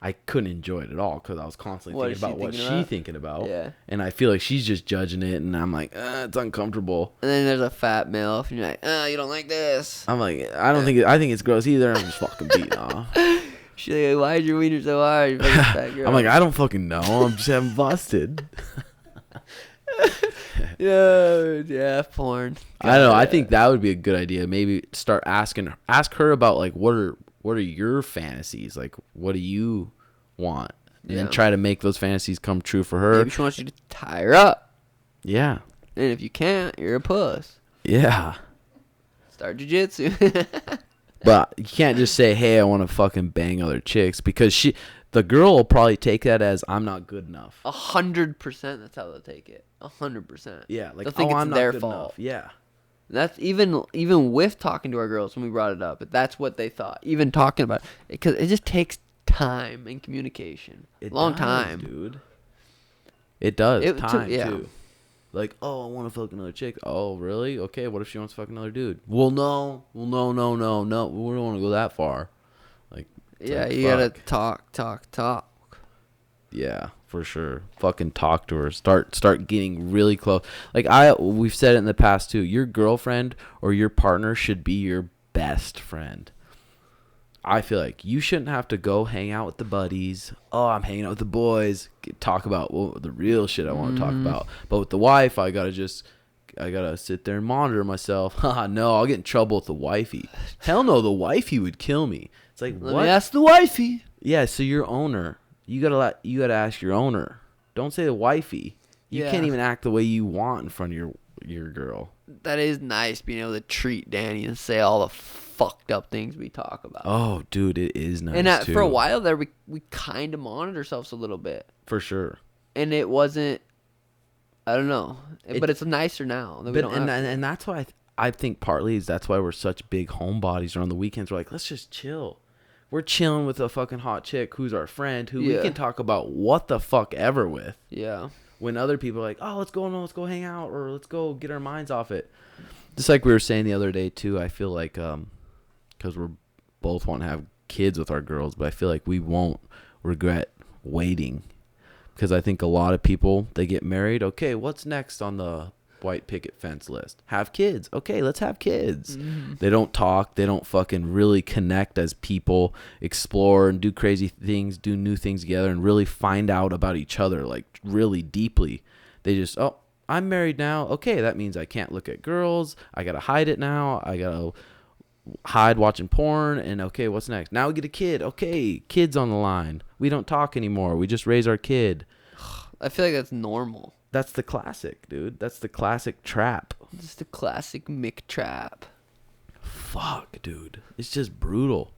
I couldn't enjoy it at all because I was constantly thinking about what she's thinking about. Yeah. And I feel like she's just judging it, and I'm like, it's uncomfortable. And then there's a fat male, and you're like, you don't like this. I'm like, I think it's gross either. I'm just fucking beating off. She's like, why is your wiener so hard? You fucking fat girl. I'm like, I don't fucking know. I'm just having busted. Yeah, porn. I don't know. I think that would be a good idea. Maybe ask her about like what are your fantasies? Like, what do you want? And then try to make those fantasies come true for her. Maybe she wants you to tie her up. Yeah. And if you can't, you're a puss. Yeah. Start jiu-jitsu. But you can't just say, hey, I want to fucking bang other chicks, because the girl will probably take that as I'm not good enough. 100%. That's how they'll take it. 100%. Yeah. Like, they'll think it's I'm their not good fault. Enough. Yeah. That's even with talking to our girls when we brought it up. But that's what they thought. Even talking about it. Because it just takes time and communication. Long time. Dude. It does. Time, yeah. too. Like, oh, I want to fuck another chick. Oh, really? Okay, what if she wants to fuck another dude? Well, no. No. We don't want to go that far. Like, yeah, you gotta talk. Yeah, for sure. Fucking talk to her. Start getting really close. Like, we've said it in the past too. Your girlfriend or your partner should be your best friend. I feel like you shouldn't have to go hang out with the buddies. Oh, I'm hanging out with the boys. Talk about the real shit I want to talk about. But with the wife, I gotta sit there and monitor myself. Haha, no, I'll get in trouble with the wifey. Hell no, the wifey would kill me. It's like, Let what? me ask the wifey. Yeah, so your owner, you gotta ask your owner. Don't say the wifey. You can't even act the way you want in front of your girl. That is nice being able to treat Danny and say all the fucked up things we talk about. Oh, dude, it is nice. And too. for a while there, we kind of monitored ourselves a little bit. For sure. And it wasn't, I don't know, but it's nicer now. That we don't have to. And that's why I think partly is that's why we're such big homebodies. Or on the weekends, we're like, let's just chill. We're chilling with a fucking hot chick who's our friend, who we can talk about what the fuck ever with. Yeah. When other people are like, oh, let's go hang out, or let's go get our minds off it. Just like we were saying the other day too, I feel like because we're both want to have kids with our girls, but I feel like we won't regret waiting, because I think a lot of people, they get married. Okay, what's next on the white picket fence list? Have kids. Okay, let's have kids. They don't talk. They don't fucking really connect as people, explore and do crazy things, do new things together, and really find out about each other like really deeply. They just, oh, I'm married now. Okay, that means I can't look at girls. I gotta hide it now. I gotta hide watching porn. And okay, what's next? Now we get a kid. Okay, kids on the line. We don't talk anymore. We just raise our kid. I feel like that's normal. That's the classic, dude. That's the classic trap. It's the classic Mick trap. Fuck, dude. It's just brutal.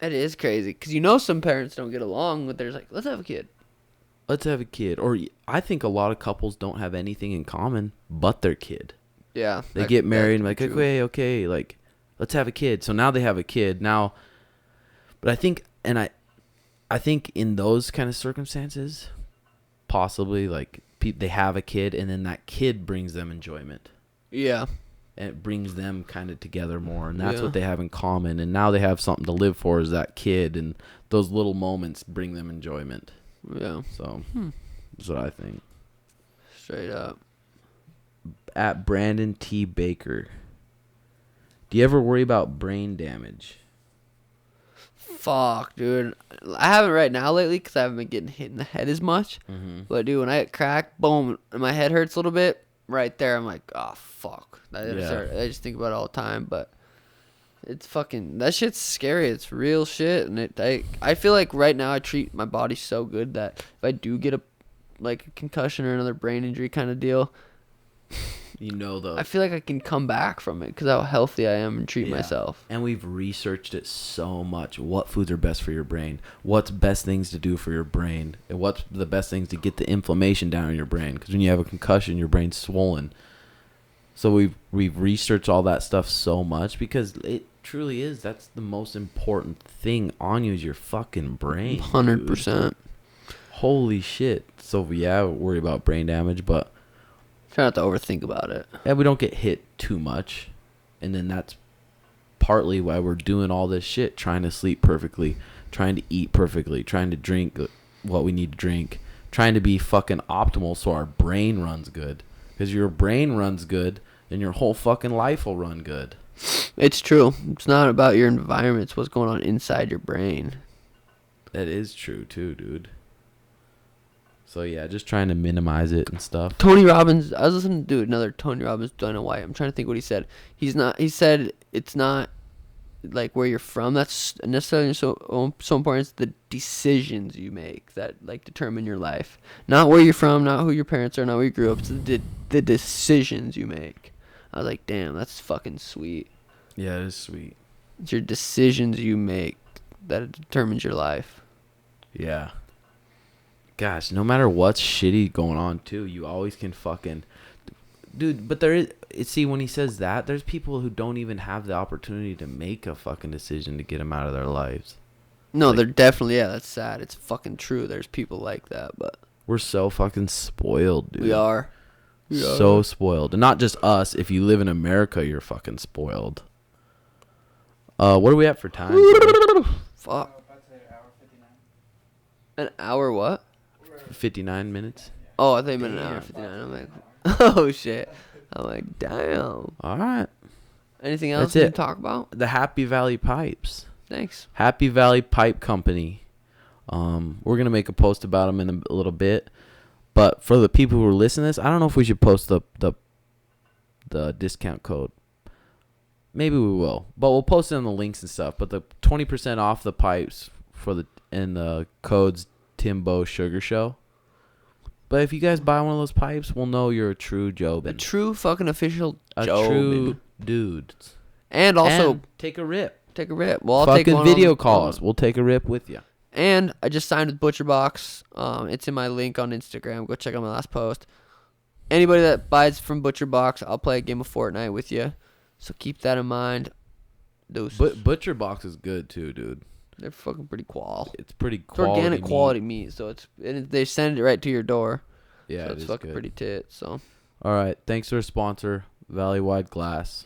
It is crazy. Because some parents don't get along, but there's like, let's have a kid. Let's have a kid. Or I think a lot of couples don't have anything in common but their kid. Yeah. They get married and like, okay, like, let's have a kid. So now they have a kid. Now, but I think, and I think in those kind of circumstances, possibly like, they have a kid, and then that kid brings them enjoyment. Yeah. And it brings them kind of together more, and that's what they have in common. And now they have something to live for, is that kid, and those little moments bring them enjoyment. Yeah. So that's what I think. Straight up. At Brandon T. Baker, do you ever worry about brain damage? Fuck, dude. I haven't right now lately because I haven't been getting hit in the head as much. But, dude, when I get cracked, boom, and my head hurts a little bit, right there, I'm like, oh, fuck. I just think about it all the time. But it's fucking, that shit's scary. It's real shit. And I feel like right now I treat my body so good that if I do get a concussion or another brain injury kind of deal, I feel like I can come back from it because how healthy I am and treat myself. And we've researched it so much. What foods are best for your brain? What's best things to do for your brain? And what's the best things to get the inflammation down in your brain? Because when you have a concussion, your brain's swollen. So we've researched all that stuff so much because it truly is. That's the most important thing on you is your fucking brain. 100%. Holy shit. So yeah, worry about brain damage, but try not to overthink about it. Yeah, we don't get hit too much. And then that's partly why we're doing all this shit, trying to sleep perfectly, trying to eat perfectly, trying to drink what we need to drink, trying to be fucking optimal so our brain runs good. Because your brain runs good, then your whole fucking life will run good. It's true. It's not about your environment. It's what's going on inside your brain. That is true too, dude. So yeah, just trying to minimize it and stuff. Tony Robbins, I was listening to another Tony Robbins Dana White. I'm trying to think what he said. He said it's not like where you're from that's necessarily so important. It's the decisions you make that like determine your life. Not where you're from, not who your parents are, not where you grew up. It's the decisions you make. I was like, damn, that's fucking sweet. Yeah, it is sweet. It's your decisions you make that determines your life. Yeah. Gosh, no matter what's shitty going on too, you always can fucking, dude. But there is, see, when he says that, there's people who don't even have the opportunity to make a fucking decision to get them out of their lives. No, they're definitely, that's sad. It's fucking true. There's people like that, but we're so fucking spoiled, dude. We are. So spoiled, and not just us. If you live in America, you're fucking spoiled. What are we at for time? Fuck. An hour what? 59 minutes. Oh, I thought you meant an hour 59. I'm like, oh shit. I'm like, damn. All right. Anything else That's to it. talk about? The Happy Valley Pipes. Thanks. Happy Valley Pipe Company. We're gonna make a post about them in a little bit. But for the people who are listening to this, I don't know if we should post the discount code. Maybe we will, but we'll post it in the links and stuff. But the 20% off the pipes and the code's Timbo Sugar Show. But if you guys buy one of those pipes, we'll know you're a true Jobin. A true fucking official a Jobin. True dude. And also take a rip. Take a rip. Well, I'll fucking take one video calls. We'll take a rip with you. And I just signed with ButcherBox. It's in my link on Instagram. Go check out my last post. Anybody that buys from ButcherBox, I'll play a game of Fortnite with you. So keep that in mind. Those ButcherBox is good too, dude. They're fucking pretty qual. It's pretty It's quality organic meat. quality meat, so they send it right to your door. Yeah, so it's fucking good. pretty tit. So all right, thanks to our sponsor, Valley Wide Glass.